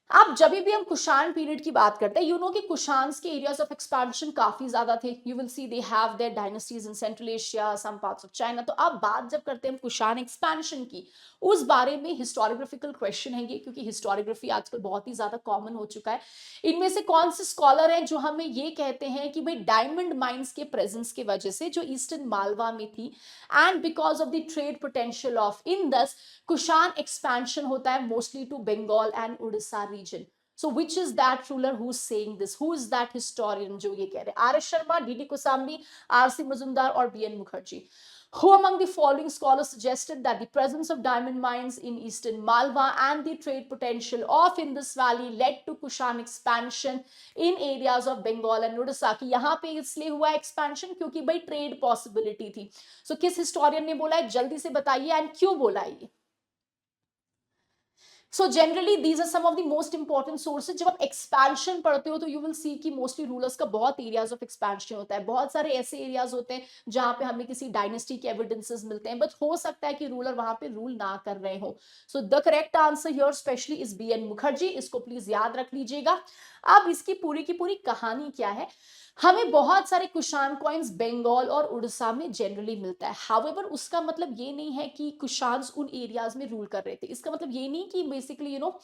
अब जब भी हम कुषाण पीरियड की बात करते हैं, यू नो कि कुषाण्स के एरियाज ऑफ एक्सपेंशन काफी ज्यादा थे. You will see they have their dynasties in central Asia, some parts of China. तो अब बात जब करते हैं हम कुषाण एक्सपेंशन की, उस बारे में हिस्टोरियोग्राफिकल क्वेश्चन है ये, क्योंकि हिस्टोरियोग्राफी आजकल बहुत ही ज्यादा कॉमन हो चुका है. इनमें से कौन से स्कॉलर हैं जो हमें ये कहते हैं कि भाई डायमंड माइंस के प्रेजेंस की वजह से जो ईस्टर्न मालवा में थी, and because of the trade potential of Indus, Kushan expansion होता है mostly to Bengal and Orissa region. So which is that ruler who's saying this? Who is that historian जो ये कह रहे हैं? R S. Sharma, D D. Kosambi, R C. Majumdar और B N. Mukherjee. Who among the following scholars suggested that the presence of diamond mines in eastern Malwa and the trade potential of Indus Valley led to Kushan expansion in areas of Bengal and Odisha? कि यहाँ पे इसलिए हुआ expansion क्योंकि भाई trade possibility थी. So किस historian ने बोला है? जल्दी से बताइए, and क्यों बोला है ये? So generally these are some of the most important sources. जब आप एक्सपेंशन पढ़ते हो तो यू विल सी कि मोस्टली रूलर्स का बहुत एरियाज ऑफ एक्सपेंशन होता है. बहुत सारे ऐसे एरियाज होते हैं जहां पे हमें किसी डायनेस्टी के एविडेंसेस मिलते हैं, बट हो सकता है कि रूलर वहां पे रूल ना कर रहे हो. सो the correct answer here specially is BN. Mukherjee. इसको प्लीज याद रख लीजिएगा. अब इसकी पूरी की पूरी कहानी क्या है? हमें बहुत सारे कुषाण कॉइन्स बंगाल और उड़ीसा में जनरली मिलता है. हाउएवर उसका मतलब ये नहीं है कि कुषाण्स उन एरियाज में रूल कर रहे थे. इसका मतलब ये नहीं कि basically you know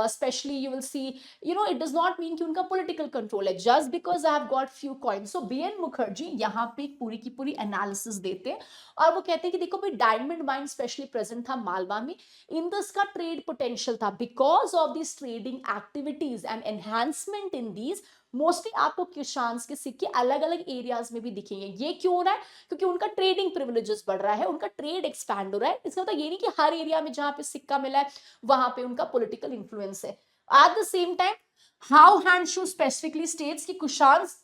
specially you will C you know it does not mean कि उनका पॉलिटिकल कंट्रोल है just because I have got few coins. So BN. Mukherjee यहाँ पे पूरी की पूरी एनालिसिस देते हैं और वो कहते हैं कि देखो भाई डायमंड माइन स्पेशली प्रेजेंट था मालवा में. इंडस का ट्रेड पोटेंशियल था because of this trading activities and enhancement in these. Mostly आपको कुषाण्स के सिक्के अलग अलग एरियाज में भी दिखेंगे. ये क्यों हो रहा है? क्योंकि उनका ट्रेडिंग प्रिविलेजेस बढ़ रहा है, उनका ट्रेड एक्सपैंड हो रहा है. इसका मतलब ये नहीं कि हर एरिया में जहां पे सिक्का मिला है वहां पे उनका पॉलिटिकल इन्फ्लुएंस है. At the same time Hou Hanshu specifically states कि कुषाण्स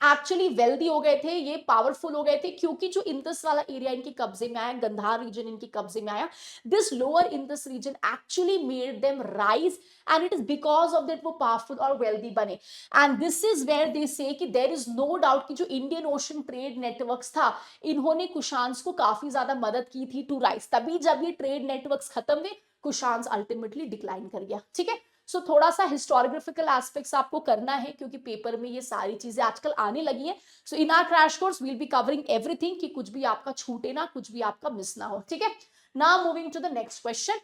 एक्चुअली वेल्दी हो गए थे, ये पावरफुल हो गए थे क्योंकि जो इंदस वाला एरिया इनके कब्जे में आया, गंधार रीजन इनके कब्जे में आया, this lower Indus region actually made them rise and it is because of that वो पावरफुल और वेल्दी बने. And this is where they say कि देयर इज नो डाउट कि जो इंडियन ओशन ट्रेड नेटवर्क्स था इन्होंने कुषाण्स को काफी ज्यादा मदद की थी टू राइज. तभी जब ये ट्रेड नेटवर्क्स खत्म हुए कुषाण्स अल्टीमेटली डिक्लाइन कर गया. ठीक है, सो थोड़ा सा हिस्टोरियोग्राफिकल एस्पेक्ट्स आपको करना है क्योंकि पेपर में ये सारी चीजें आजकल आने लगी है. So in our crash course we will be covering everything कि कुछ भी आपका छूटे ना, कुछ भी आपका मिस ना हो. ठीक है, now moving to the next question.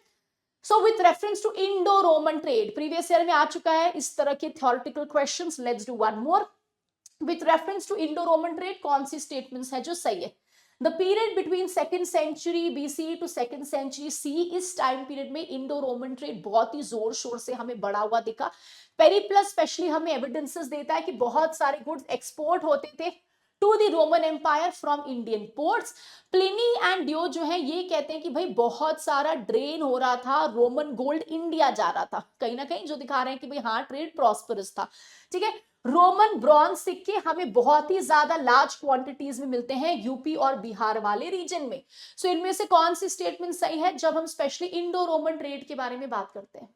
So with reference to Indo Roman trade, previous year में आ चुका है इस तरह के theoretical questions. Let's do one more. With reference to Indo Roman trade कौन सी स्टेटमेंट्स है जो सही है? The period between 2nd century BCE to 2nd century CE, इस टाइम पीरियड में इंडो रोमन ट्रेड बहुत ही जोर शोर से हमें बढ़ा हुआ दिखा. पेरिप्लस स्पेशली हमें एविडेंसेस देता है कि बहुत सारे गुड्स एक्सपोर्ट होते थे to the Roman empire from Indian ports. Pliny and Dio जो है ये कहते हैं कि भाई बहुत सारा ड्रेन हो रहा था, रोमन गोल्ड इंडिया जा रहा था. कहीं ना कहीं जो दिखा रहे हैं कि भाई हाँ ट्रेड प्रॉस्परस था. ठीक है, रोमन ब्रॉन्ज सिक्के हमें बहुत ही ज्यादा लार्ज क्वांटिटीज में मिलते हैं यूपी और बिहार वाले रीजन में. सो इनमें से कौन सी स्टेटमेंट सही है जब हम स्पेशली इंडो रोमन ट्रेड के बारे में बात करते हैं?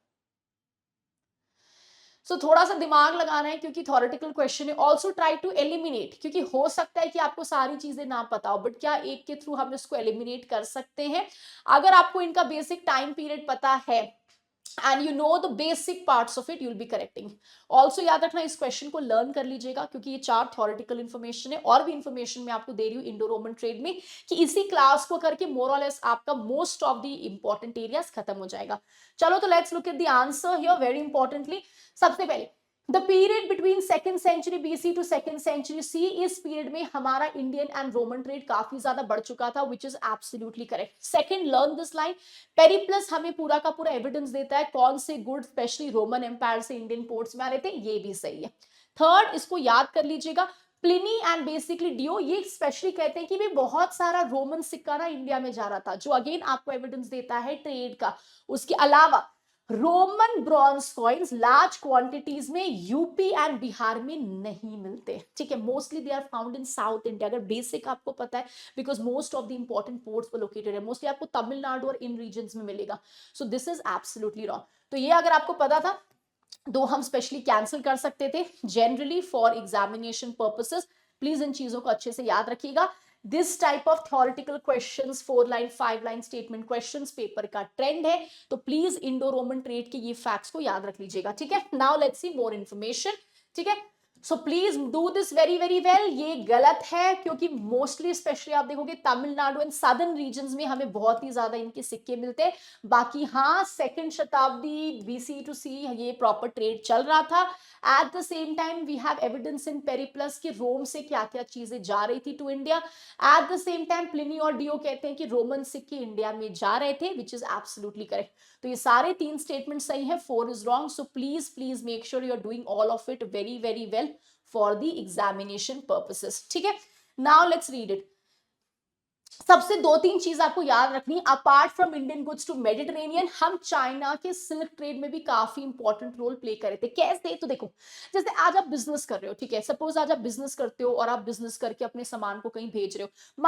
सो थोड़ा सा दिमाग लगाना है क्योंकि थ्योरेटिकल क्वेश्चन है. ऑल्सो ट्राई टू एलिमिनेट, क्योंकि हो सकता है कि आपको सारी चीजें ना पता हो, बट क्या एक के थ्रू हम इसको एलिमिनेट कर सकते हैं? अगर आपको इनका बेसिक टाइम पीरियड पता है and you know the basic parts of it, you will B correcting. Also याद रखना इस क्वेश्चन को लर्न कर लीजिएगा, क्योंकि ये 4 थ्योरेटिकल इन्फॉर्मेशन है, और भी इन्फॉर्मेशन मैं आपको दे रही हूँ इंडो रोमन ट्रेड में, कि इसी क्लास को करके मोर और लेस आपका most of the important areas खत्म हो जाएगा। चलो तो let's look at the answer here very importantly. सबसे पहले the period between second century BC to second century CE, इस पीरियड में हमारा इंडियन एंड रोमन ट्रेड काफी ज्यादा बढ़ चुका था, which is absolutely correct. Second, learn this line, Periplus हमें पूरा का पूरा एविडेंस देता है कौन से गुड स्पेशली रोमन एम्पायर से इंडियन पोर्ट्स में आ रहे थे, ये भी सही है। थर्ड, इसको याद कर लीजिएगा, प्लिनी एंड बेसिकली डियो ये स्पेशली कहते हैं कि भी बहुत सारा रोमन सिक्का ना इंडिया में जा रहा था, जो अगेन आपको एविडेंस देता है ट्रेड का। उसके अलावा Roman bronze coins large quantities में यूपी एंड बिहार में नहीं मिलते, ठीक है, mostly they are found in south India. अगर बेसिक आपको पता है, because most of the important ports पर लोकेटेड है, मोस्टली आपको तमिलनाडु और इन रीजन्स में मिलेगा। So this is absolutely wrong. तो ये अगर आपको पता था तो हम स्पेशली कैंसिल कर सकते थे, generally for examination purposes. Please इन चीजों को अच्छे से याद रखिएगा। This type of theoretical questions, 4 line 5 line statement questions paper का ट्रेंड है, तो प्लीज इंडो रोमन ट्रेड के ये फैक्ट्स को याद रख लीजिएगा, ठीक है। Now let's see more information, ठीक है। सो please do this very very well. ये गलत है, क्योंकि मोस्टली स्पेशली आप देखोगे तमिलनाडु एंड सदर्न रीजन्स में हमें बहुत ही ज्यादा इनके सिक्के मिलते हैं। बाकी हाँ, सेकंड शताब्दी बीसी टू सी ये प्रॉपर ट्रेड चल रहा था। At the same time we have evidence in Periplus कि रोम से क्या क्या चीजें जा रही थी to India. At the same time Pliny और डियो कहते हैं कि रोमन सिक्के इंडिया में जा रहे थे, विच इज एब्सोल्युटली करेक्ट। तो ये सारे 3 स्टेटमेंट सही है, 4 is wrong. So please please make sure you are doing all of it very very well for the examination purposes, ठीक है। Now let's read it. सबसे 2-3 चीज आपको याद रखनी, apart from Indian goods to Mediterranean, हम चाइना के सिल्क ट्रेड में भी काफी इंपॉर्टेंट रोल प्ले कर रहे थे। कैसे? तो देखो, जैसे आज आप बिजनेस कर रहे हो, ठीक है, सपोज आज आप बिजनेस करते हो और आप बिजनेस करके अपने सामान को कहीं भेज रहे हो।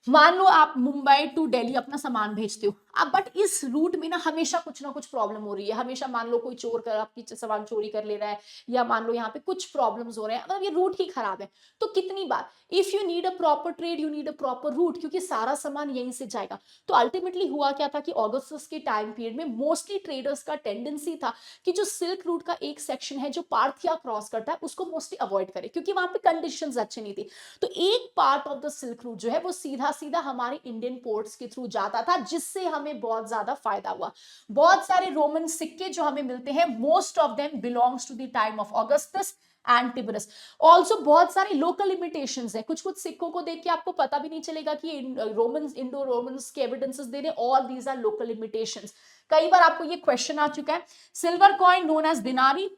मान लो आप मुंबई टू दिल्ली अपना सामान भेजते हो। अब बट इस रूट में ना हमेशा कुछ ना कुछ प्रॉब्लम हो रही है, हमेशा मान लो कोई चोर कर आपकी सामान चोरी कर ले रहा है, या मान लो यहाँ पे कुछ प्रॉब्लम्स हो रहे हैं, मतलब ये रूट ही खराब है। तो कितनी बार, if you need a proper trade you need a proper route, क्योंकि सारा सामान यहीं से जाएगा। तो अल्टीमेटली हुआ क्या था कि ऑगस्टस के टाइम पीरियड में मोस्टली ट्रेडर्स का टेंडेंसी था कि जो सिल्क रूट का एक सेक्शन है जो पार्थिया क्रॉस करता है उसको मोस्टली अवॉइड करे, क्योंकि वहां पे कंडीशंस अच्छी नहीं थी। तो एक part of the silk route जो है वो सीधा सीधा हमारे इंडियन पोर्ट्स के थ्रू जाता था, जिससे हमें बहुत ज्यादा फायदा हुआ। बहुत सारे रोमन सिक्के जो हमें मिलते हैं, most of them belongs to the time of Augustus and Tiberius. Also बहुत सारे लोकल इमिटेशंस हैं, कुछ कुछ सिक्कों को देख के आपको पता भी नहीं चलेगा कि रोमन्स इंडो रोमन्स के एविडेंसेस दे रहे, all these are local imitations. कई बार आपको ये क्वेश्चन आ चुका है। Silver coin known as denarii,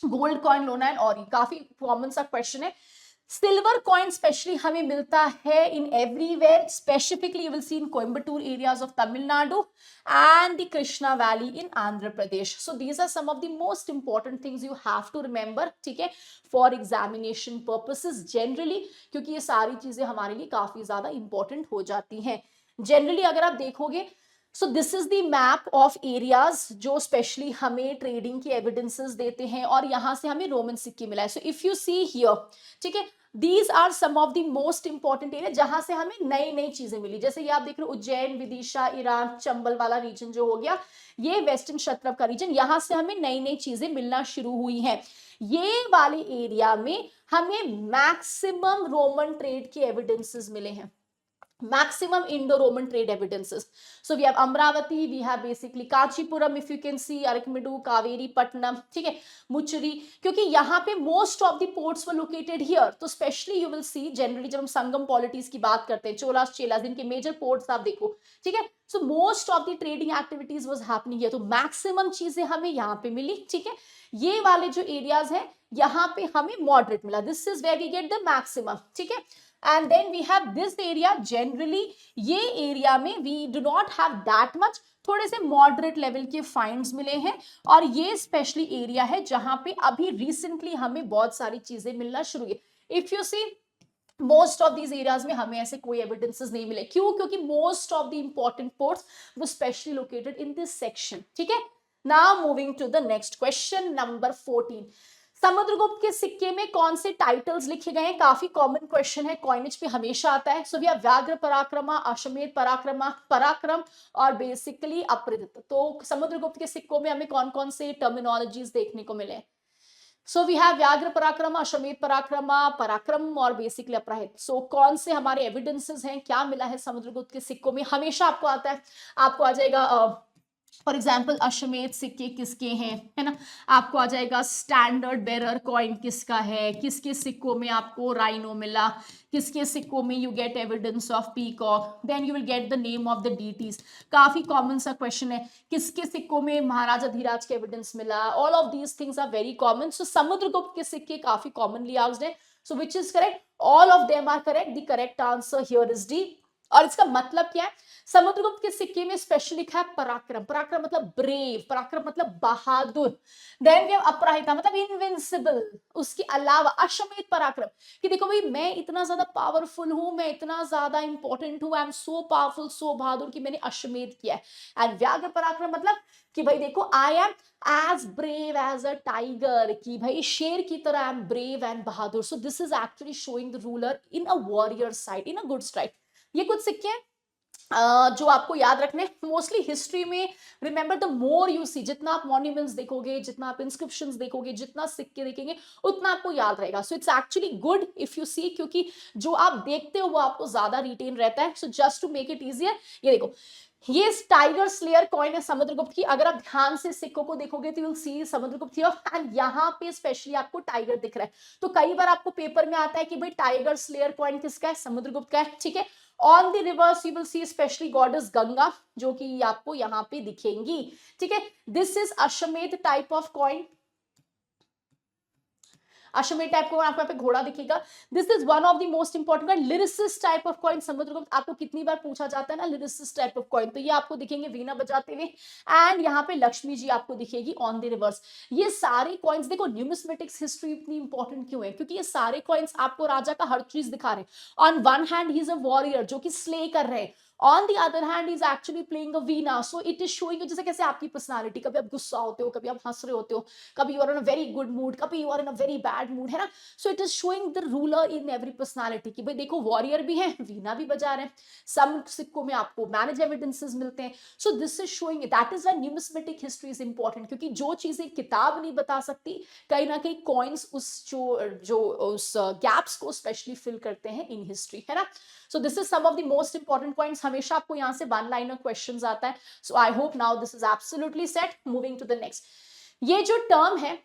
gold coin known as aurei, काफी कॉमन सा क्वेश्चन है। सिल्वर कॉइन स्पेशली हमें मिलता है in everywhere, specifically you will see in Coimbatore areas of Tamil Nadu and the Krishna Valley in Andhra Pradesh. So these are some of the most important things you have to remember, ठीक है, for examination purposes generally, क्योंकि ये सारी चीजें हमारे लिए काफी ज्यादा इंपॉर्टेंट हो जाती हैं जनरली। अगर आप देखोगे, सो this is the map of areas जो स्पेशली हमें ट्रेडिंग की एविडेंसेस देते हैं, और यहां से हमें रोमन सिक्के मिला है। So if you see here, ठीक है, these are some of the most important area जहां से हमें नई नई चीजें मिली। जैसे ये आप देख रहे हो उज्जैन, विदिशा, ईरान, चंबल वाला रीजन जो हो गया, ये वेस्टर्न क्षत्रप का रीजन, यहां से हमें नई नई चीजें मिलना शुरू हुई हैं। ये वाले एरिया में हमें मैक्सिमम रोमन ट्रेड के एविडेंसेस मिले हैं, maximum Indo-Roman trade evidences. So we have Amravati, we have basically Kanchipuram, if you can see, Arakmedu, Kaveri, Patnam, ठीक है, मुचरी, क्योंकि यहाँ पे most of the ports were located here. तो specially you will see generally जब हम संगम पॉलिटीज की बात करते हैं, चोलास चेलास, इनके मेजर पोर्ट्स आप देखो, ठीक है। So most of the trading activities was happening here. तो मैक्सिमम चीजें हमें यहाँ पे मिली, ठीक है। ये वाले जो एरियाज हैं यहाँ पे हमें मॉडरेट मिला, this is where we get the maximum, ठीक है। And then we have this area, generally ये एरिया में we do not have that much, थोड़े से मॉडरेट लेवल के फाइंड्स मिले हैं, और ये स्पेशली एरिया है जहां पे अभी रिसेंटली हमें बहुत सारी चीजें मिलना शुरू हुई। If you see most of these areas में हमें ऐसे कोई एविडेंसेस नहीं मिले, क्यों? क्योंकि most of the important ports वो specially located in this section, ठीक है। Now moving to the next question number 14। Samudragupta के सिक्के में कौन से टाइटल्स लिखे गए हैं? काफी कॉमन क्वेश्चन है, कॉइनेज पे हमेशा आता है। सो वी हैव व्याघ्र पराक्रमा, अश्वमेध पराक्रमा, पराक्रम और बेसिकली अपहृत। तो समुद्रगुप्त के सिक्कों में हमें कौन कौन से टर्मिनोलॉजीज देखने को मिले? सो वी हैव व्याघ्र पराक्रमा, अश्वमेध पराक्रमा, पराक्रम और बेसिकली अपराहित। सो कौन से हमारे एविडेंसेस हैं, क्या मिला है समुद्रगुप्त के सिक्कों में? हमेशा आपको आता है, आपको आ जाएगा फॉर एग्जाम्पल अश्वमेध सिक्के किसके हैं, है ना। आपको आ जाएगा स्टैंडर्ड बेरर कॉइन किसका है, किसके सिक्कों में आपको राइनो मिला, किसके सिक्कों में you get evidence of peacock, then you will get the name of the deities. काफी कॉमन सा क्वेश्चन है, किसके सिक्कों में महाराजा धीराज के एविडेंस मिला। All of these things are very common. So Samudragupta के सिक्के काफी कॉमनली आस्क्ड है। So which is correct? All of them are correct. The correct answer here is D. और इसका मतलब क्या है? समुद्रगुप्त के सिक्के में स्पेशल लिखा है पराक्रम। पराक्रम मतलब ब्रेव, पराक्रम मतलब बहादुर। देन वी हैव अपराहिता मतलब इनविंसिबल। उसके अलावा अश्वमेध पराक्रम कि देखो भाई मैं इतना ज्यादा पावरफुल हूं, मैं इतना ज्यादा इंपॉर्टेंट हूं, आई एम सो पावरफुल, सो बहादुर कि मैंने अश्वमेध किया है। एंड व्याघ्र पराक्रम मतलब कि भाई देखो I am as brave as a tiger, कि भाई शेर की तरह आई एम ब्रेव एंड बहादुर। So this is actually showing the ruler in a warrior side, in a good strike. ये कुछ सिक्के हैं जो आपको याद रखने। मोस्टली हिस्ट्री में remember the more you see, जितना आप मॉन्यूमेंट्स देखोगे, जितना आप इंस्क्रिप्शंस देखोगे, जितना सिक्के देखेंगे, उतना आपको याद रहेगा। So it's actually good if you see, क्योंकि जो आप देखते हो वो आपको ज्यादा रिटेन रहता है। So just to make it easier, ये देखो ये टाइगर स्लेयर कॉइन है समुद्रगुप्त की। अगर आप ध्यान से सिक्कों को देखोगे तो you will C Samudragupta here, and यहाँ पे स्पेशली आपको टाइगर दिख रहा है। तो कई बार आपको पेपर में आता है कि भाई टाइगर स्लेयर कॉइन किसका है? समुद्रगुप्त का है, ठीक है। On the reverse you will C specially goddess Ganga, जो कि आपको यहाँ पे दिखेंगी, ठीक है। दिस इज अश्वमेध टाइप ऑफ कॉइन। अश्वमेध टाइप को आपको यहाँ पे घोड़ा दिखेगा। This is one of the most important coin, lyricist type of coin Samudragupta. आपको कितनी बार पूछा जाता है ना लिरिसिस टाइप ऑफ कॉइन, तो ये आपको दिखेंगे वीणा बजाते हुए। एंड यहाँ पे लक्ष्मी जी आपको दिखेगी ऑन द रिवर्स। ये सारे कॉइन्स देखो, न्यूमिस्मेटिक्स हिस्ट्री इतनी इंपॉर्टेंट क्यों है? क्योंकि ये सारे कॉइन्स आपको राजा का हर चीज दिखा रहे हैं। On one hand he is a warrior जो कि स्ले कर रहे हैं, on the other hand is actually playing a Veena. So it is showing जैसे कैसे आपकी पर्सनालिटी, कभी आप गुस्सा होते हो, कभी आप हंस रहे होते हो, कभी you are in a very good mood, कभी you are in a very bad mood, है ना। So it is showing the ruler in every personality कि भाई देखो वॉरियर भी है, वीणा भी बजा रहे हैं। सम सिक्कों में आपको मैनेज एविडेंसेस मिलते हैं। सो this is showing, that is why numismatic history is important, क्योंकि जो चीजें किताब नहीं बता सकती, कहीं ना कहीं कॉइन्स उस जो उस गैप्स को स्पेशली फिल करते हैं इन हिस्ट्री, है ना। So this is some of the most important points. हमेशा आपको यहाँ से वन लाइनर क्वेश्चंस आता है। So I hope now this is absolutely set. Moving to the next, ये जो टर्म है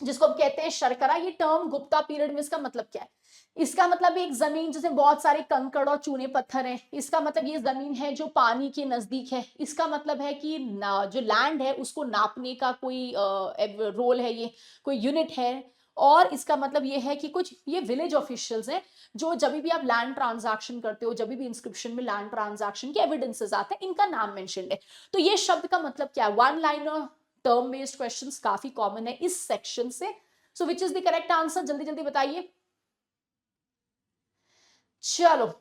जिसको हम कहते हैं शर्करा, ये टर्म गुप्ता पीरियड में इसका मतलब क्या है? इसका मतलब एक जमीन जिसमें बहुत सारे कंकड़ और चूने पत्थर हैं। इसका मतलब ये जमीन है जो पानी के नजदीक है। इसका मतलब है कि जो लैंड है उसको नापने का कोई रोल है, ये कोई यूनिट है। और इसका मतलब ये है कि कुछ ये विलेज ऑफिशियल्स हैं जो जब भी आप लैंड ट्रांजैक्शन करते हो, जब भी इंस्क्रिप्शन में लैंड ट्रांजैक्शन के एविडेंसेस आते हैं, इनका नाम मेंशन है। तो ये शब्द का मतलब क्या है? One liner term based questions काफी कॉमन है इस सेक्शन से। So which is the correct answer? जल्दी जल्दी बताइए। चलो,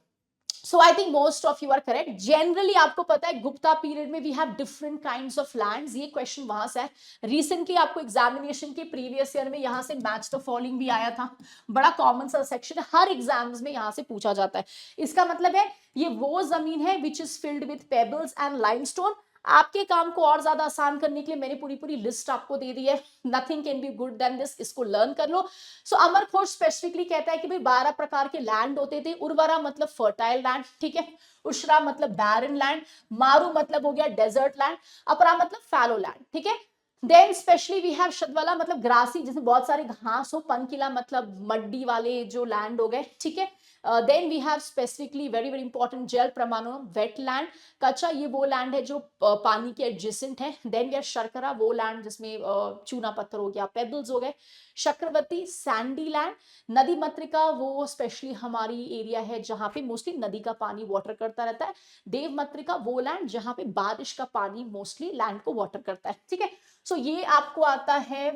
so I think most of you are correct. Generally आपको पता है गुप्ता पीरियड में we have different kinds of lands. ये क्वेश्चन वहां से है। रिसेंटली आपको एग्जामिनेशन के प्रीवियस ईयर में यहां से मैच द फॉलोइंग भी आया था। बड़ा कॉमन सा सेक्शन, हर एग्जाम्स में यहां से पूछा जाता है। इसका मतलब है ये वो जमीन है which is filled with pebbles and limestone. आपके काम को और ज्यादा आसान करने के लिए मैंने पूरी पूरी लिस्ट आपको दे दी है। Nothing can be good then this, इसको लर्न कर लो। सो अमर खोज स्पेसिफिकली कहता है कि भाई 12 प्रकार के लैंड होते थे। उर्वरा मतलब फर्टाइल लैंड, ठीक है। उशरा मतलब बैरन लैंड, मारू मतलब हो गया डेजर्ट लैंड, अपरा मतलब फैलो लैंड, ठीक है। देन स्पेशली वी हैव शतवाला मतलब ग्रासी, जिसमें बहुत सारे घास हो। पनकिला मतलब मड्डी वाले जो लैंड हो गए, ठीक है। Then we have specifically very very important जल प्रमाणु वेट लैंड। कच्चा ये वो लैंड है जो पानी के एडजेसेंट है। देन वी हैव शर्करा वो लैंड जिसमें चूना पत्थर हो गया, पेबल्स हो गए। चक्रवर्ती सैंडी लैंड। नदी मत्रिका वो स्पेशली हमारी एरिया है जहां पे मोस्टली नदी का पानी वाटर करता रहता है। देव मत्रिका वो लैंड जहां पे बारिश का पानी मोस्टली लैंड को वाटर करता है, ठीक है। सो ये आपको आता है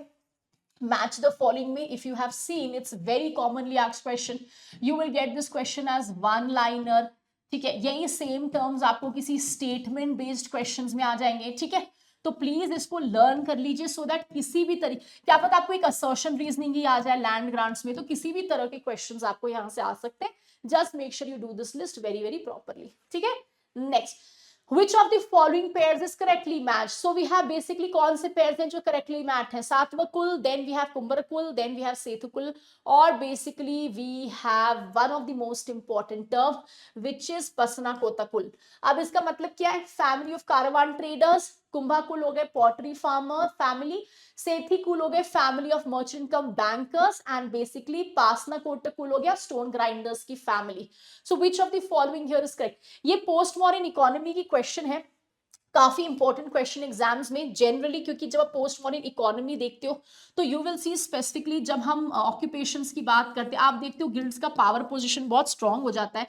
match the following में। if you have seen, it's very commonly asked question, you will get this question as one liner, ठीक है। यही सेम टर्म्स आपको किसी स्टेटमेंट बेस्ड क्वेश्चंस में आ जाएंगे, ठीक है। तो प्लीज इसको लर्न कर लीजिए सो दैट किसी भी तरीके, क्या पता आपको एक असर्शन रीजनिंग ही आ जाए लैंड ग्रांट्स में, तो किसी भी तरह के क्वेश्चंस आपको यहाँ से आ सकते हैं. Just make sure you do this list very very properly. ठीक है. Next, which of the following pairs is correctly matched? So we have basically कौन से pairs हैं जो correctly matched हैं? सातवाकुल, then we have कुंभरकुल, then we have सेतुकुल, और basically we have one of the most important term which is पसनाकोताकुल. अब इसका मतलब क्या है? Family of caravan traders. कुंभाकुल हो गए पॉटरी फार्मर फैमिली, सेठीकुल हो गए family of merchant cum bankers, and basically पासनाकोटकुल हो गया स्टोन ग्राइंडर्स की family. So which of the following here is correct? ये पोस्ट मॉडर्न इकोनॉमी की क्वेश्चन है, काफी इंपॉर्टेंट क्वेश्चन एग्जाम्स में जनरली, क्योंकि जब आप पोस्ट मॉडर्न इकोनॉमी देखते हो तो यू विल सी स्पेसिफिकली जब हम ऑक्यूपेशंस की बात करते हैं, आप देखते हो गिल्ड्स का पावर पोजीशन बहुत स्ट्रांग हो जाता है.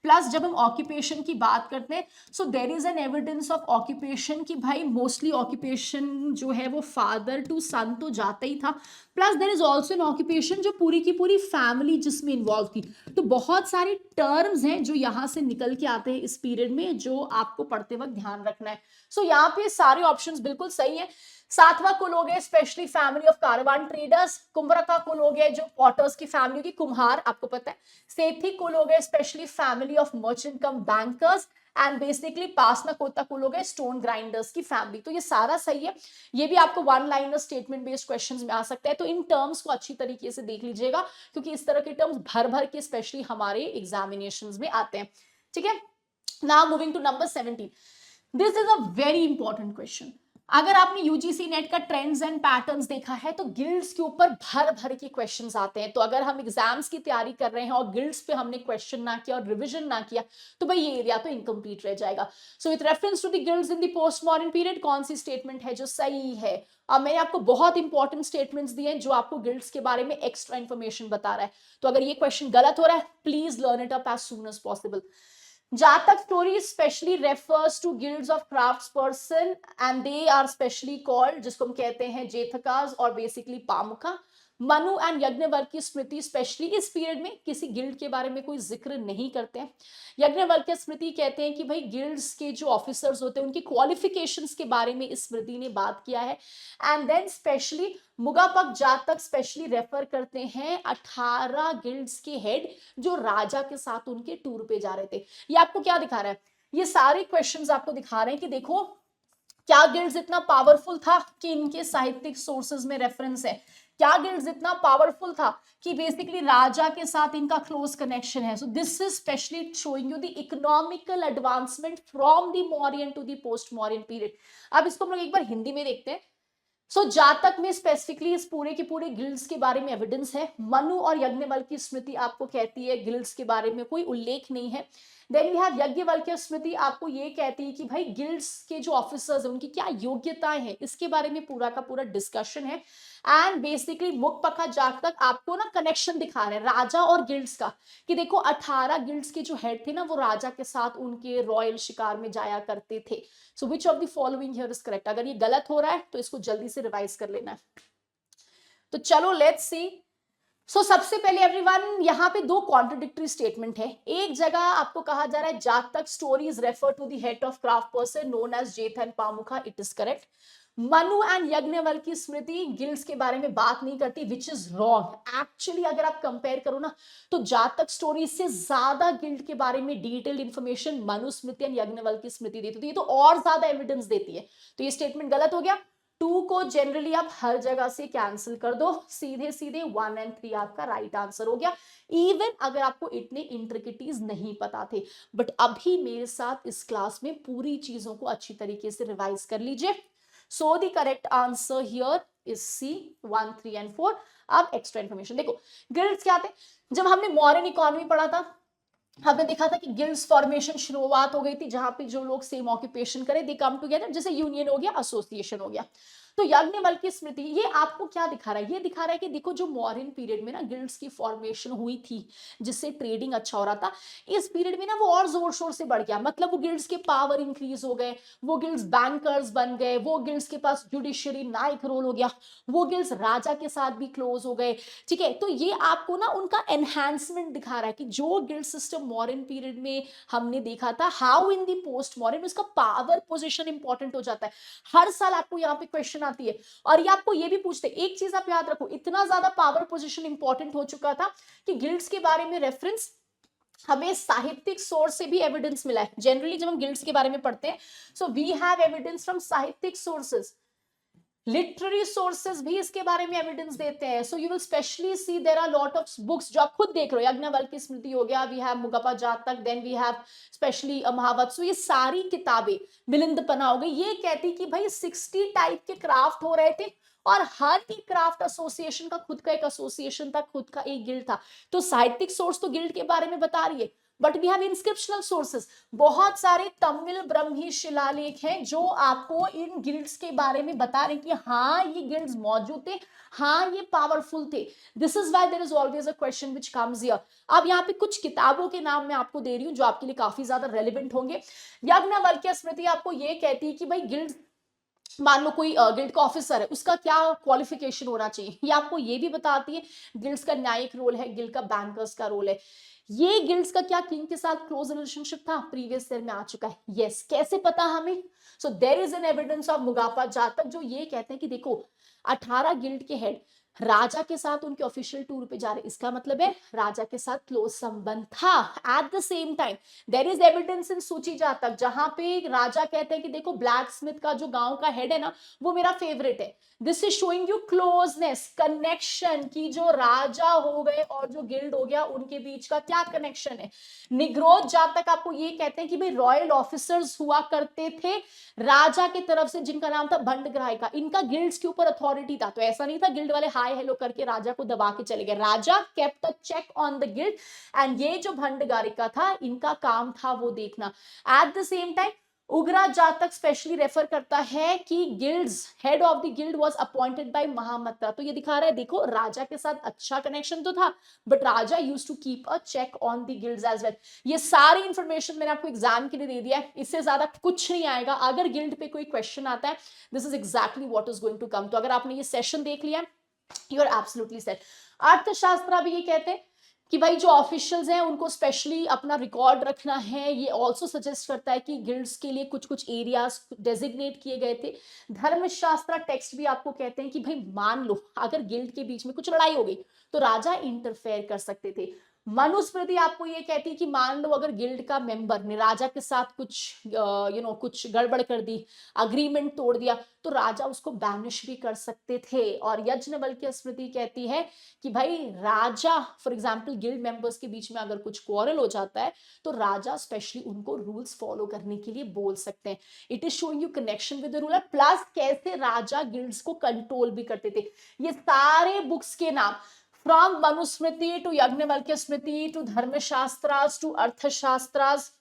प्लस जब हम ऑक्यूपेशन की बात करते हैं so there is an evidence of occupation कि भाई मोस्टली ऑक्यूपेशन जो है वो फादर टू सन तो जाता ही था. Plus there is also an occupation जो पूरी की पूरी फैमिली जिसमें इन्वॉल्व थी. तो बहुत सारे टर्म्स हैं जो यहाँ से निकल के आते हैं इस पीरियड में, जो आपको पढ़ते वक्त ध्यान रखना है. सो यहाँ पे सारे ऑप्शंस बिल्कुल सही है. सातवां कुल हो गए specially family of caravan traders. कुंभरका कुल हो गए जो पॉटर्स की फैमिली की, कुम्हार आपको पता है. सेठी कुल हो गए specially family of merchant cum bankers, and basically पासनाकोता कुल हो गए स्टोन ग्राइंडर्स की फैमिली. तो ये सारा सही है. ये भी आपको one liner statement based questions में आ सकता है. तो इन टर्म्स को अच्छी तरीके से देख लीजिएगा, क्योंकि इस तरह के टर्म्स भर भर के स्पेशली हमारे एग्जामिनेशंस में आते हैं. ठीक है. Now moving to number 17. This is a very important question. अगर आपने यूजीसी नेट का ट्रेंड्स एंड पैटर्न्स देखा है तो गिल्ड्स के ऊपर भर भर के क्वेश्चंस आते हैं. तो अगर हम एग्जाम्स की तैयारी कर रहे हैं और गिल्ड्स पे हमने क्वेश्चन ना किया और रिवीजन ना किया तो भाई ये एरिया तो इनकम्प्लीट रह जाएगा. So with reference to the guilds in the post modern period कौन सी स्टेटमेंट है जो सही है? अब मैंने आपको बहुत इंपॉर्टेंट स्टेटमेंट्स दिए हैं जो आपको गिल्ड्स के बारे में एक्स्ट्रा इन्फॉर्मेशन बता रहा है. तो अगर ये क्वेश्चन गलत हो रहा है please learn it up as soon as possible. Jatak story especially refers to guilds of craftsperson and they are specially called, जिसको हम कहते हैं जेथकास और बेसिकली पामुका. मनु एंड यज्ञवल्क्य स्मृति स्पेशली इस पीरियड में किसी गिल्ड के बारे में कोई जिक्र नहीं करते हैं. यज्ञवल्क्य स्मृति कहते हैं कि भाई गिल्ड्स के जो ऑफिसर्स होते हैं उनकी क्वालिफिकेशंस के बारे में इस स्मृति ने बात किया है. एंड देन स्पेशली मुगापक जातक स्पेशली रेफर करते हैं 18 गिल्ड्स के हेड जो राजा के साथ उनके टूर पे जा रहे थे. ये आपको क्या दिखा रहा है? ये सारे क्वेश्चंस आपको दिखा रहे हैं कि देखो क्या गिल्ड्स इतना पावरफुल था कि इनके साहित्यिक सोर्सेज में रेफरेंस है. क्या गिल्ड्स इतना पावरफुल था कि बेसिकली राजा के साथ इनका क्लोज कनेक्शन है. So this is specially showing you the economical advancement from the Mauryan to the post Mauryan period. अब इसको हम लोग एक बार हिंदी में देखते हैं. सो जातक में स्पेसिफिकली इस पूरे के पूरे गिल्ड्स के बारे में एविडेंस है. मनु और यज्ञवल्क्य की स्मृति आपको कहती है गिल्ड्स के बारे में कोई उल्लेख नहीं है. देन वी हैव यज्ञवल्क्य स्मृति आपको ये कहती है कि भाई गिल्ड्स के जो ऑफिसर्स हैं उनकी क्या योग्यताएं हैं इसके बारे में पूरा का पूरा डिस्कशन है. एंड बेसिकली मुखपका जातक आपको ना कनेक्शन दिखा रहे हैं राजा और गिल्ड्स का, कि देखो 18 गिल्ड्स के जो हेड थे ना वो राजा के साथ उनके रॉयल शिकार में जाया करते थे. So which of the following here is correct? अगर ये गलत हो रहा है तो इसको जल्दी से रिवाइज कर लेना है. तो चलो लेट्स सी. सो सबसे पहले एवरीवन यहाँ पे दो कॉन्ट्रडिक्टरी स्टेटमेंट है. एक जगह आपको कहा जा रहा है Jataka stories refer to the head of craft person known as जेथ एंड पामुका. It is correct. Manu and Yajnavalkya की स्मृति गिल्ड्स के बारे में बात नहीं करती, विच इज रॉन्ग. एक्चुअली अगर आप कंपेयर करो ना तो जातक स्टोरी से ज्यादा गिल्ड के बारे में detailed information Manusmriti and Yajnavalkya की स्मृति देती है. ये तो और ज्यादा एविडेंस देती है. तो ये स्टेटमेंट गलत हो गया. 2 को जनरली आप हर जगह से कैंसिल कर दो. सीधे सीधे 1 और 3 आपका राइट आंसर हो गया. इवन अगर आपको इतने इंट्रिकेटीज नहीं पता थे, बट अभी मेरे साथ इस क्लास में पूरी चीजों को अच्छी तरीके से रिवाइज कर लीजिए. So the correct answer here is C, 1, 3 and 4. अब एक्स्ट्रा इन्फॉर्मेशन देखो. गिल्ड्स क्या थे? जब हमने मॉडर्न इकोनॉमी पढ़ा था हमने देखा था कि गिल्ड्स फॉर्मेशन शुरुआत हो गई थी जहां पे जो लोग सेम ऑक्यूपेशन करें दे कम टुगेदर, जैसे यूनियन हो गया एसोसिएशन हो गया. तो याज्ञवल्क्य की स्मृति ये आपको क्या दिखा रहा है, ये दिखा रहा है कि देखो जो मौर्यन पीरियड में ना गिल्ड्स की फॉर्मेशन हुई थी जिससे ट्रेडिंग अच्छा हो रहा था, इस पीरियड में ना वो और जोर शोर से बढ़ गया, मतलब वो गिल्ड्स के पावर इंक्रीज हो गए, वो गिल्ड्स बैंकर्स बन गए, वो गिल्ड्स के पास जुडिशरी नाइक रोल हो गया, वो गिल्ड्स राजा के साथ भी क्लोज हो गए। ठीक है, तो ये आपको ना उनका एनहांसमेंट दिखा रहा है कि जो गिल्ड सिस्टम मॉडर्न पीरियड में हमने देखा था, how in the post modern उसका पावर पोजीशन इंपॉर्टेंट हो जाता है। हर साल आपको यहाँ पे क्वेश्चन आती है, और ये आपको ये भी पूछते हैं, एक चीज आप याद रखो, इतना ज्यादा पावर पोजीशन इंपॉर्टेंट हो चुका था कि गिल्ड्स के बारे में रेफरेंस हमें साहित्यिक सोर्स से भी एविडेंस मिला है। जनरली जब हम गिल्ड्स के बारे में पढ़ते हैं, so we have evidence from साहित्यिक सोर्सेज, लिटरेरी सोर्सेज भी इसके बारे में एविडेंस देते हैं। So you will specially see there are lot of books जो आप खुद देख रहे हो, याज्ञवल्क्य की स्मृति हो गया, वी हैव मुगपा जातक, देन वी हैव स्पेशली महावत्सु, ये सारी किताबें, मिलिंदपना हो गई, ये कहती कि भाई 60 टाइप के क्राफ्ट हो रहे थे और हर एक क्राफ्ट एसोसिएशन का खुद का एक एसोसिएशन था, खुद का एक गिल्ड था। तो साहित्यिक सोर्स तो गिल्ड के बारे में बता रही है, but we have inscriptional sources, बहुत सारे तमिल ब्रह्मी शिलालेख हैं जो आपको इन गिल्ड्स के बारे में बता रहे हैं कि हाँ ये गिल्ड्स मौजूद थे, हाँ ये पावरफुल थे। This is why there is always a question which comes here. अब यहाँ पे कुछ किताबों के नाम मैं आपको दे रही हूँ जो आपके लिए काफी ज्यादा रेलिवेंट होंगे। याज्ञवल्क्य स्मृति आपको ये कहती है कि भाई गिल्ड, मान लो कोई गिल्ड का ऑफिसर है, उसका क्या क्वालिफिकेशन होना चाहिए, ये आपको ये भी बताती है। गिल्ड्स का न्यायिक रोल है, गिल्ड का बैंकर्स का रोल है। ये गिल्ड्स का क्या किंग के साथ क्लोज रिलेशनशिप था, प्रीवियस ईयर में आ चुका है। यस, कैसे पता हमें? So there is an evidence of मुगापा जातक जो ये कहते हैं कि देखो 18 गिल्ड के हेड राजा के साथ उनके ऑफिशियल टूर पे जा रहे, इसका मतलब है राजा के साथ क्लोज संबंध था। At the same time there is evidence in Suchi Jataka जहां पे राजा कहते हैं कि देखो ब्लैक स्मिथ का जो गांव का हेड है ना वो मेरा फेवरेट है। This is showing you closeness, connection की जो राजा हो गए और जो गिल्ड हो गया उनके बीच का क्या कनेक्शन है। निग्रोध जातक आपको ये कहते हैं कि भाई रॉयल ऑफिसर्स हुआ करते थे राजा की तरफ से जिनका नाम था भंडग्राही का, इनका गिल्ड्स के ऊपर अथॉरिटी था। तो ऐसा नहीं था गिल्ड वाले हाय हेलो करके राजा को दबा के चले गए, राजा kept a check on the guild, and ये जो भंडगारिका था इनका काम था वो देखना। At the same time Ugra Jataka specially refer करता है कि guilds head of the guild was appointed by Mahamatta. तो ये दिखा रहा है देखो राजा के साथ अच्छा कनेक्शन तो था, बट राजा used to keep a check on the guilds as well. ये सारी इंफॉर्मेशन मैंने आपको एग्जाम के लिए दे दिया है, इससे ज्यादा कुछ नहीं आएगा। अगर गिल्ड पे कोई क्वेश्चन आता है, this is exactly what is going to come. तो अगर आपने ये सेशन देख लिया, यू आर एब्सोल्युटली सेट। अर्थशास्त्र भी ये कहते हैं कि भाई जो ऑफिशियल्स हैं उनको स्पेशली अपना रिकॉर्ड रखना है। ये ऑल्सो सजेस्ट करता है कि गिल्ड्स के लिए कुछ कुछ एरियाज डेजिग्नेट किए गए थे। धर्मशास्त्र टेक्स्ट भी आपको कहते हैं कि भाई मान लो अगर गिल्ड के बीच में कुछ लड़ाई हो गई तो राजा इंटरफेयर कर सकते थे। मनुस्मृति आपको ये कहती है कि मान लो अगर गिल्ड का मेंबर ने राजा के साथ कुछ कुछ गड़बड़ कर दी, अग्रीमेंट तोड़ दिया, तो राजा उसको बैनिश भी कर सकते थे। और यज्ञवल्क्य स्मृति कहती है कि भाई राजा फॉर एग्जाम्पल गिल्ड मेंबर्स के बीच में अगर कुछ क्वारल हो जाता है तो राजा स्पेशली उनको रूल्स फॉलो करने के लिए बोल सकते हैं। It is showing you connection with the ruler, plus कैसे राजा गिल्ड्स को कंट्रोल भी करते थे। ये सारे बुक्स के नाम from Manusmriti to Yajnavalkya Smriti to Dharmashastras to Arthashastras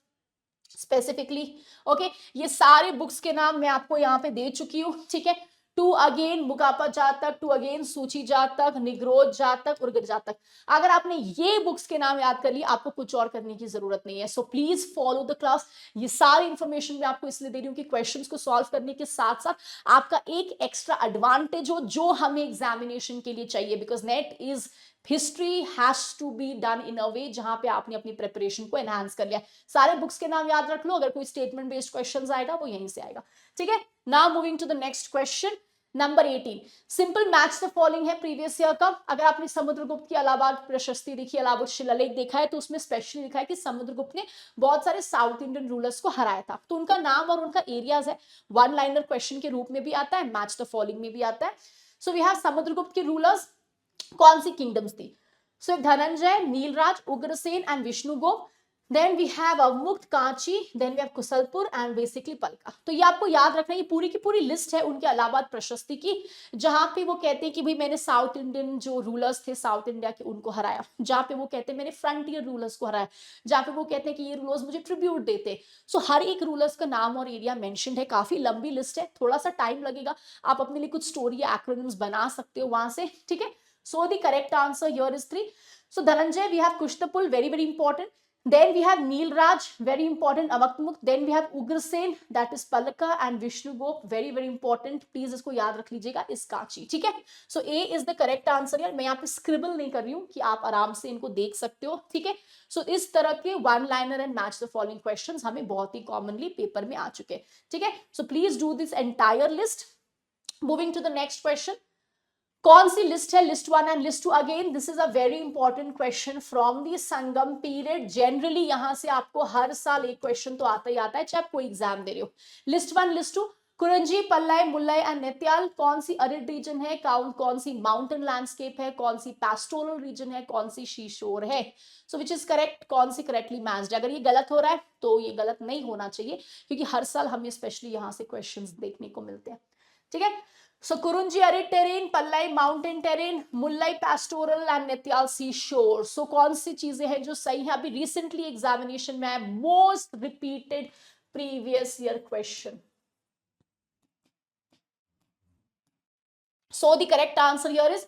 specifically, okay, ये सारे बुक्स के नाम मैं आपको यहाँ पे दे चुकी हूँ। ठीक है, टू अगेन मुगापा जातक, टू अगेन सूची जातक, निग्रोध जातक, उर्गर जातक। अगर आपने ये बुक्स के नाम याद कर लिए, आपको कुछ और करने की जरूरत नहीं है। सो प्लीज फॉलो द क्लास। ये सारी इंफॉर्मेशन मैं आपको इसलिए दे रही हूँ कि क्वेश्चंस को सॉल्व करने के साथ साथ आपका एक एक्स्ट्रा एडवांटेज हो जो हमें एग्जामिनेशन के लिए चाहिए, because NET is history has to be done in a way जहां पे आपने अपनी प्रिपरेशन को एनहांस कर लिया। सारे बुक्स के नाम याद रख लो, अगर कोई स्टेटमेंट बेस्ड क्वेश्चन आएगा वो यहीं से आएगा। ठीक है, now moving to the next question number 18। Simple match the following है प्रीवियस ईयर का। अगर आपने समुद्रगुप्त की इलाहाबाद प्रशस्ति देखी, इलाहाबाद शिलालेख देखा है, तो उसमें स्पेशली लिखा है कि समुद्रगुप्त ने बहुत सारे साउथ इंडियन रूलर्स को हराया था। तो उनका नाम और उनका एरियाज है, वन लाइनर क्वेश्चन के रूप में भी आता है, मैच द फॉलोइंग में भी आता है। सो वी हैव समुद्रगुप्त के रूलर्स कौन सी किंगडम्स थी। So Dhananjay, Nilraj, Ugrasen and Vishnugupta. Then we have Avamukta, Kanchi, then we have Kushalpur and basically Palakka. तो ये आपको याद रखना, ये पूरी की पूरी लिस्ट है उनके इलाहाबाद प्रशस्ति की, जहां पे वो कहते हैं कि भाई मैंने साउथ इंडियन जो रूलर्स थे साउथ इंडिया के उनको हराया, जहां पे वो कहते हैं मैंने फ्रंटियर रूलर्स को हराया, जहां पे वो कहते हैं कि ये रूलर्स मुझे ट्रिब्यूट देते। सो हर एक रूलर्स का नाम और एरिया मेंशन्ड है, काफी लंबी लिस्ट है, थोड़ा सा टाइम लगेगा, आप अपने लिए कुछ स्टोरी या एक्रोनिम्स बना सकते हो वहां से, ठीक है। So the correct answer here is 3। So Dhananjay, we have Kushtapur, very very important. Then we have Neelraj, very important, Avakmukh. Then we have Ugrasen, that is Palaka, and Vishnugop, very very important. Please इसको याद रख लीजिएगा, इसकाची, ठीक है। So A is the correct answer यार, मैं यहाँ पे स्क्रिबल नहीं कर रही हूँ कि आप आराम से इनको देख सकते हो, ठीक है। So इस तरह के one liner and match the following questions हमें बहुत ही कॉमनली पेपर में आ चुके हैं, ठीक है। So please do this entire list. Moving to the next question. कौन सी लिस्ट है, list 1 and list 2? Again this is a very important question from the Sangam period. Generally यहां से आपको हर साल एक क्वेश्चन तो आता ही आता है, चाहे आप कोई एग्जाम दे रहे हो। लिस्ट 1 लिस्ट 2, कुरंजी, पल्लाई, मुल्लाई एंड नेत्याल कौन सी अरिड रीजन है, कौन सी माउंटेन लैंडस्केप है, कौन सी पैस्टोरल रीजन है, कौन सी शीशोर है। सो विच इज करेक्ट, कौन सी करेक्टली मैच्ड। अगर ये गलत हो रहा है तो ये गलत नहीं होना चाहिए, क्योंकि हर साल हमें स्पेशली यहां से क्वेश्चंस देखने को मिलते हैं, ठीक है। So Kurunji arid terrain, Pallai mountain terrain, Mullai pastoral and Netyal sea shore. So कौन सी चीजें हैं जो सही है? अभी recently examination में है, most repeated previous year question. So the correct answer here is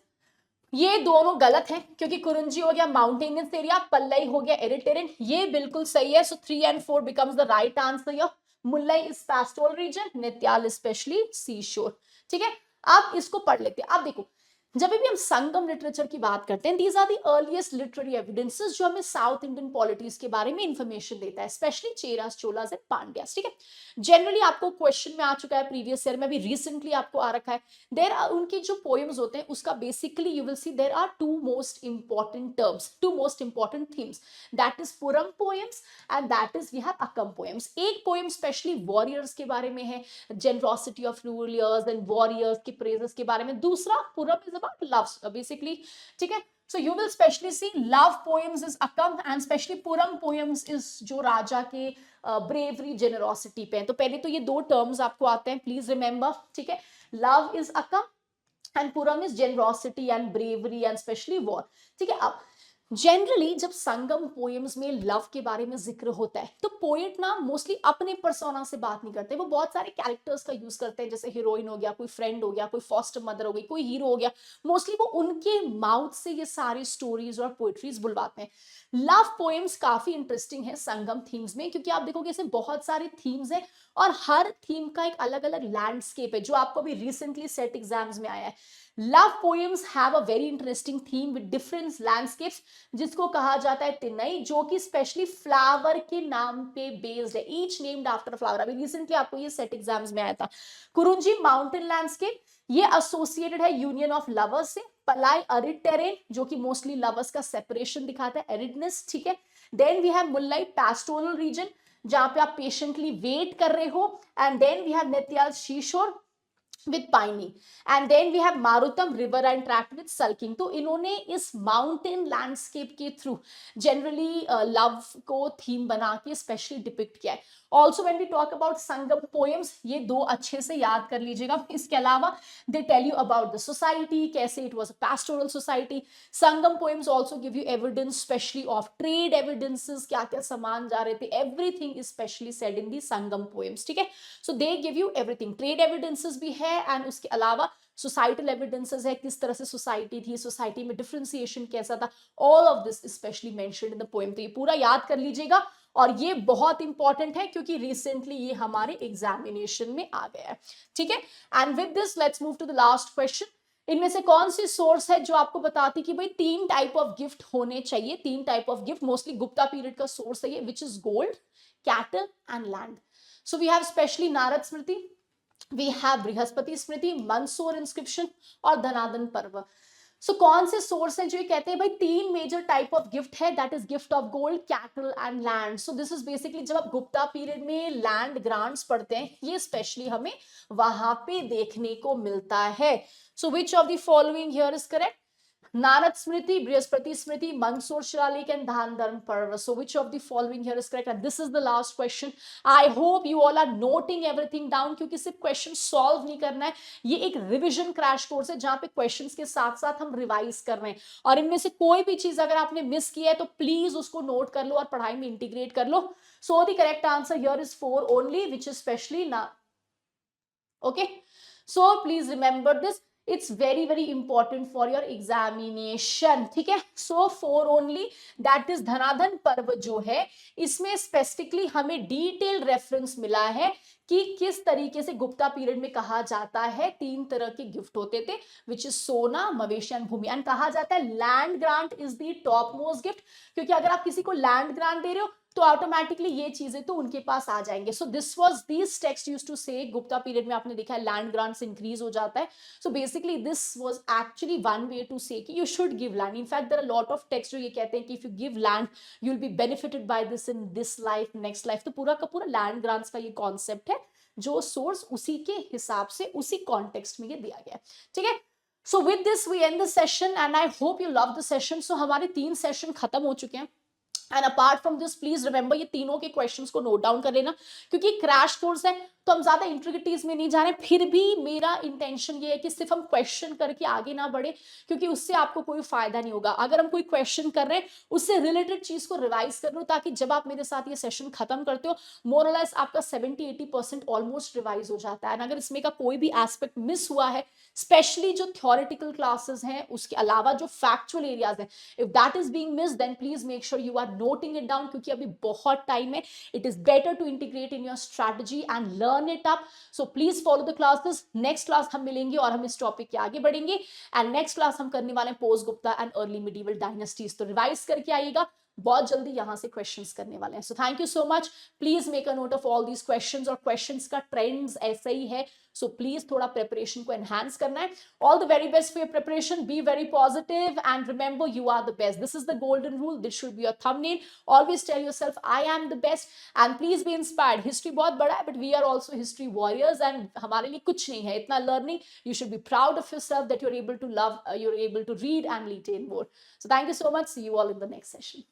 ये दोनों गलत हैं, क्योंकि कुरुंजी हो गया माउंटेनियस एरिया, पल्लई हो गया एरिड टेरेन, ये बिल्कुल सही है। So 3 and 4 becomes the right answer here. Mullai is pastoral region, Neithal specially sea shore, ठीक है। आप इसको पढ़ लेते हैं। आप देखो, जब भी हम संगम लिटरेचर की बात करते हैं, these are the earliest literary evidences जो हमें साउथ इंडियन पॉलिटीज के बारे में इंफॉर्मेशन देता है, स्पेशली चेरास, चोलास एंड पांड्यास, ठीक है। जनरली आपको क्वेश्चन में आ चुका है प्रीवियस ईयर में, भी रिसेंटली आपको आ रखा है। देर आर उनकी जो पोएम्स होते हैं उसका basically you will see there are two most important terms, two most important themes, that is Puram poems and that is we have Akam poems. एक पोएम स्पेशली वॉरियर्स के बारे में है, generosity of rulers and warriors के प्रेजेस के बारे में, दूसरा Puram is about love basically, ठीक है। So you will specially see love poems is Akkam and especially Puram poems is जो राजा के bravery generosity पे है। तो पहले तो ये दो terms आपको आते हैं, प्लीज रिमेंबर, ठीक है। Love is Akam and Puram is generosity and bravery and specially war, ठीक है। अब जनरली जब संगम पोएम्स में लव के बारे में जिक्र होता है तो पोएट ना मोस्टली अपने पर्सोना से बात नहीं करते, वो बहुत सारे कैरेक्टर्स का यूज करते हैं, जैसे हीरोइन हो गया, कोई फ्रेंड हो गया, कोई फॉस्टर मदर हो गई, कोई हीरो हो गया। मोस्टली वो उनके माउथ से ये सारी स्टोरीज और पोएट्रीज बुलवाते हैं। लव पोएम्स काफी इंटरेस्टिंग है संगम थीम्स में, क्योंकि आप देखोगे इसमें बहुत सारे थीम्स है और हर थीम का एक अलग अलग लैंडस्केप है, जो आपको भी रिसेंटली सेट एग्जाम्स में आया है। Love poems have a very interesting theme with different landscapes, जिसको कहा जाता है तिनई, जो कि स्पेशली फ्लावर के नाम पे बेस्ड है, ईच नेम्ड आफ्टर फ्लावर। अभी रिसेंटली आपको ये सेट एग्जाम्स में आया था। कुरुंजी माउंटेन लैंडस्केप, ये एसोसिएटेड है यूनियन ऑफ लवर्स से। पलाई अरिड टेरेन, जो कि मोस्टली लवर्स का सेपरेशन दिखाता है, एरिडनेस, ठीक है। Then we have Mullai pastoral region, जहां पे आप पेशेंटली वेट कर रहे हो। And then we have Neithal seashore with piney, and then we have Marutam river and tract with sulking। तो इन्होंने इस माउंटेन लैंडस्केप के थ्रू जनरली लव को थीम बना के स्पेशली डिपिक्ट किया है। Also when we talk about Sangam poems, ये दो अच्छे से याद कर लीजिएगा। इसके अलावा they tell you about the society, कैसे it was a pastoral society. Sangam poems also give you evidence specially of trade evidences, क्या क्या सामान जा रहे थे, everything is specially said in the Sangam poems, ठीक है। So they give you everything, trade evidences भी है एंड उसके अलावा सोसाइटल एविडेंसेस है, किस तरह से सोसाइटी थी, सोसाइटी में डिफरेंशिएशन कैसा था, all of this specially mentioned in the poem. तो ये पूरा याद कर लीजिएगा, और ये बहुत इंपॉर्टेंट है क्योंकि रिसेंटली ये हमारे एग्जामिनेशन में आ गया है, ठीक है। And with this let's move to the last question. इनमें से कौन सी सोर्स है जो आपको बताती कि भाई 3 टाइप ऑफ गिफ्ट होने चाहिए, 3 type of gift, mostly Gupta period का सोर्स है ये, which is gold, cattle and land. So we have specially Narada Smriti, we have Brihaspati Smriti, Mandsaur inscription और धनादन पर्व। सो कौन से सोर्स है जो ये कहते हैं भाई 3 मेजर टाइप ऑफ गिफ्ट है, that is gift of gold, cattle and land. So this is basically जब आप गुप्ता पीरियड में लैंड ग्रांट्स पढ़ते हैं, ये स्पेशली हमें वहां पे देखने को मिलता है। So which of the following here is correct? Nanad Smriti, Brihaspati Smriti, Mansoor Shiralik, and Dhan Dharm Parva. So, which of the following here is correct? And this is the last question. I hope you all are noting everything down, क्योंकि सिर्फ क्वेश्चन सॉल्व नहीं करना है, ये एक रिविजन क्रैश कोर्स है जहां पे क्वेश्चंस के साथ साथ हम रिवाइज कर रहे हैं, और इनमें से कोई भी चीज अगर आपने मिस किया है तो प्लीज उसको नोट कर लो और पढ़ाई में इंटीग्रेट कर लो. So the correct answer here is 4 only, which is specially ना. Okay, so please remember this, it's very very important for your examination. ठीक है, so 4 only, that is धनाधन पर्व जो है इसमें स्पेसिफिकली हमें डिटेल रेफरेंस मिला है कि किस तरीके से गुप्ता पीरियड में कहा जाता है 3 तरह के गिफ्ट होते थे, विच इज सोना, मवेशी एंड भूमि. एंड कहा जाता है land grant is the top most gift, क्योंकि अगर आप किसी को लैंड ग्रांट दे रहे हो तो ऑटोमेटिकली ये चीजें तो उनके पास आ जाएंगे. So this was this text used to say Gupta period में आपने देखा है लैंड ग्रांट्स इंक्रीज हो जाता है. So basically this was actually one way to say कि you should give land. In fact there are lot of text जो ये कहते हैं कि if you give land you will be benefited by this in this life, next life. तो पूरा का पूरा लैंड ग्रांट्स का ये कॉन्सेप्ट है, जो सोर्स उसी के हिसाब से उसी कॉन्टेक्स्ट में ये दिया गया है. ठीक है, so with this we end the session and I hope you love the session. So हमारे 3 सेशन खत्म हो चुके हैं. And apart from this please remember ये तीनों के क्वेश्चंस को नोट डाउन कर लेना, क्योंकि क्रैश कोर्स है तो हम ज्यादा इंट्रिकेटीज में नहीं जा रहे. फिर भी मेरा इंटेंशन ये है कि सिर्फ हम क्वेश्चन करके आगे ना बढ़े, क्योंकि उससे आपको कोई फायदा नहीं होगा. अगर हम कोई क्वेश्चन कर रहे हैं उससे रिलेटेड चीज को रिवाइज कर लो, ताकि जब आप मेरे साथ ये सेशन खत्म करते हो मोर और लेस आपका 70-80% ऑलमोस्ट रिवाइज हो जाता है. एंड अगर इसमें का कोई भी एस्पेक्ट मिस हुआ है, स्पेशली जो थ्योरेटिकल क्लासेस हैं उसके अलावा जो फैक्चुअल एरियाज हैं, if that is being miss then please make sure you are noting it down, क्योंकि अभी बहुत टाइम है. It is better to integrate in your strategy and learn it up. So please follow the classes. Next class हम मिलेंगे और हम इस टॉपिक के आगे बढ़ेंगे. एंड नेक्स्ट क्लास हम करने वाले हैं post Gupta and early medieval dynasties. तो रिवाइज करके आइएगा, बहुत जल्दी यहां से क्वेश्चंस करने वाले हैं. So thank you so much. Please make a note of all these questions, और क्वेश्चंस का ट्रेंड्स ऐसा ही है, सो प्लीज थोड़ा प्रिपरेशन को एनहांस करना है. All the very best for your preparation. Be very positive and remember you are the best. This is the golden rule. This should be your thumbnail. Always tell yourself I am the best and please be inspired. History बहुत बड़ा है but we are also history warriors, and हमारे लिए कुछ नहीं है इतना learning. You should be proud of yourself that you are able to love, you are able to read and retain more. So thank you so much. See you all in the next session.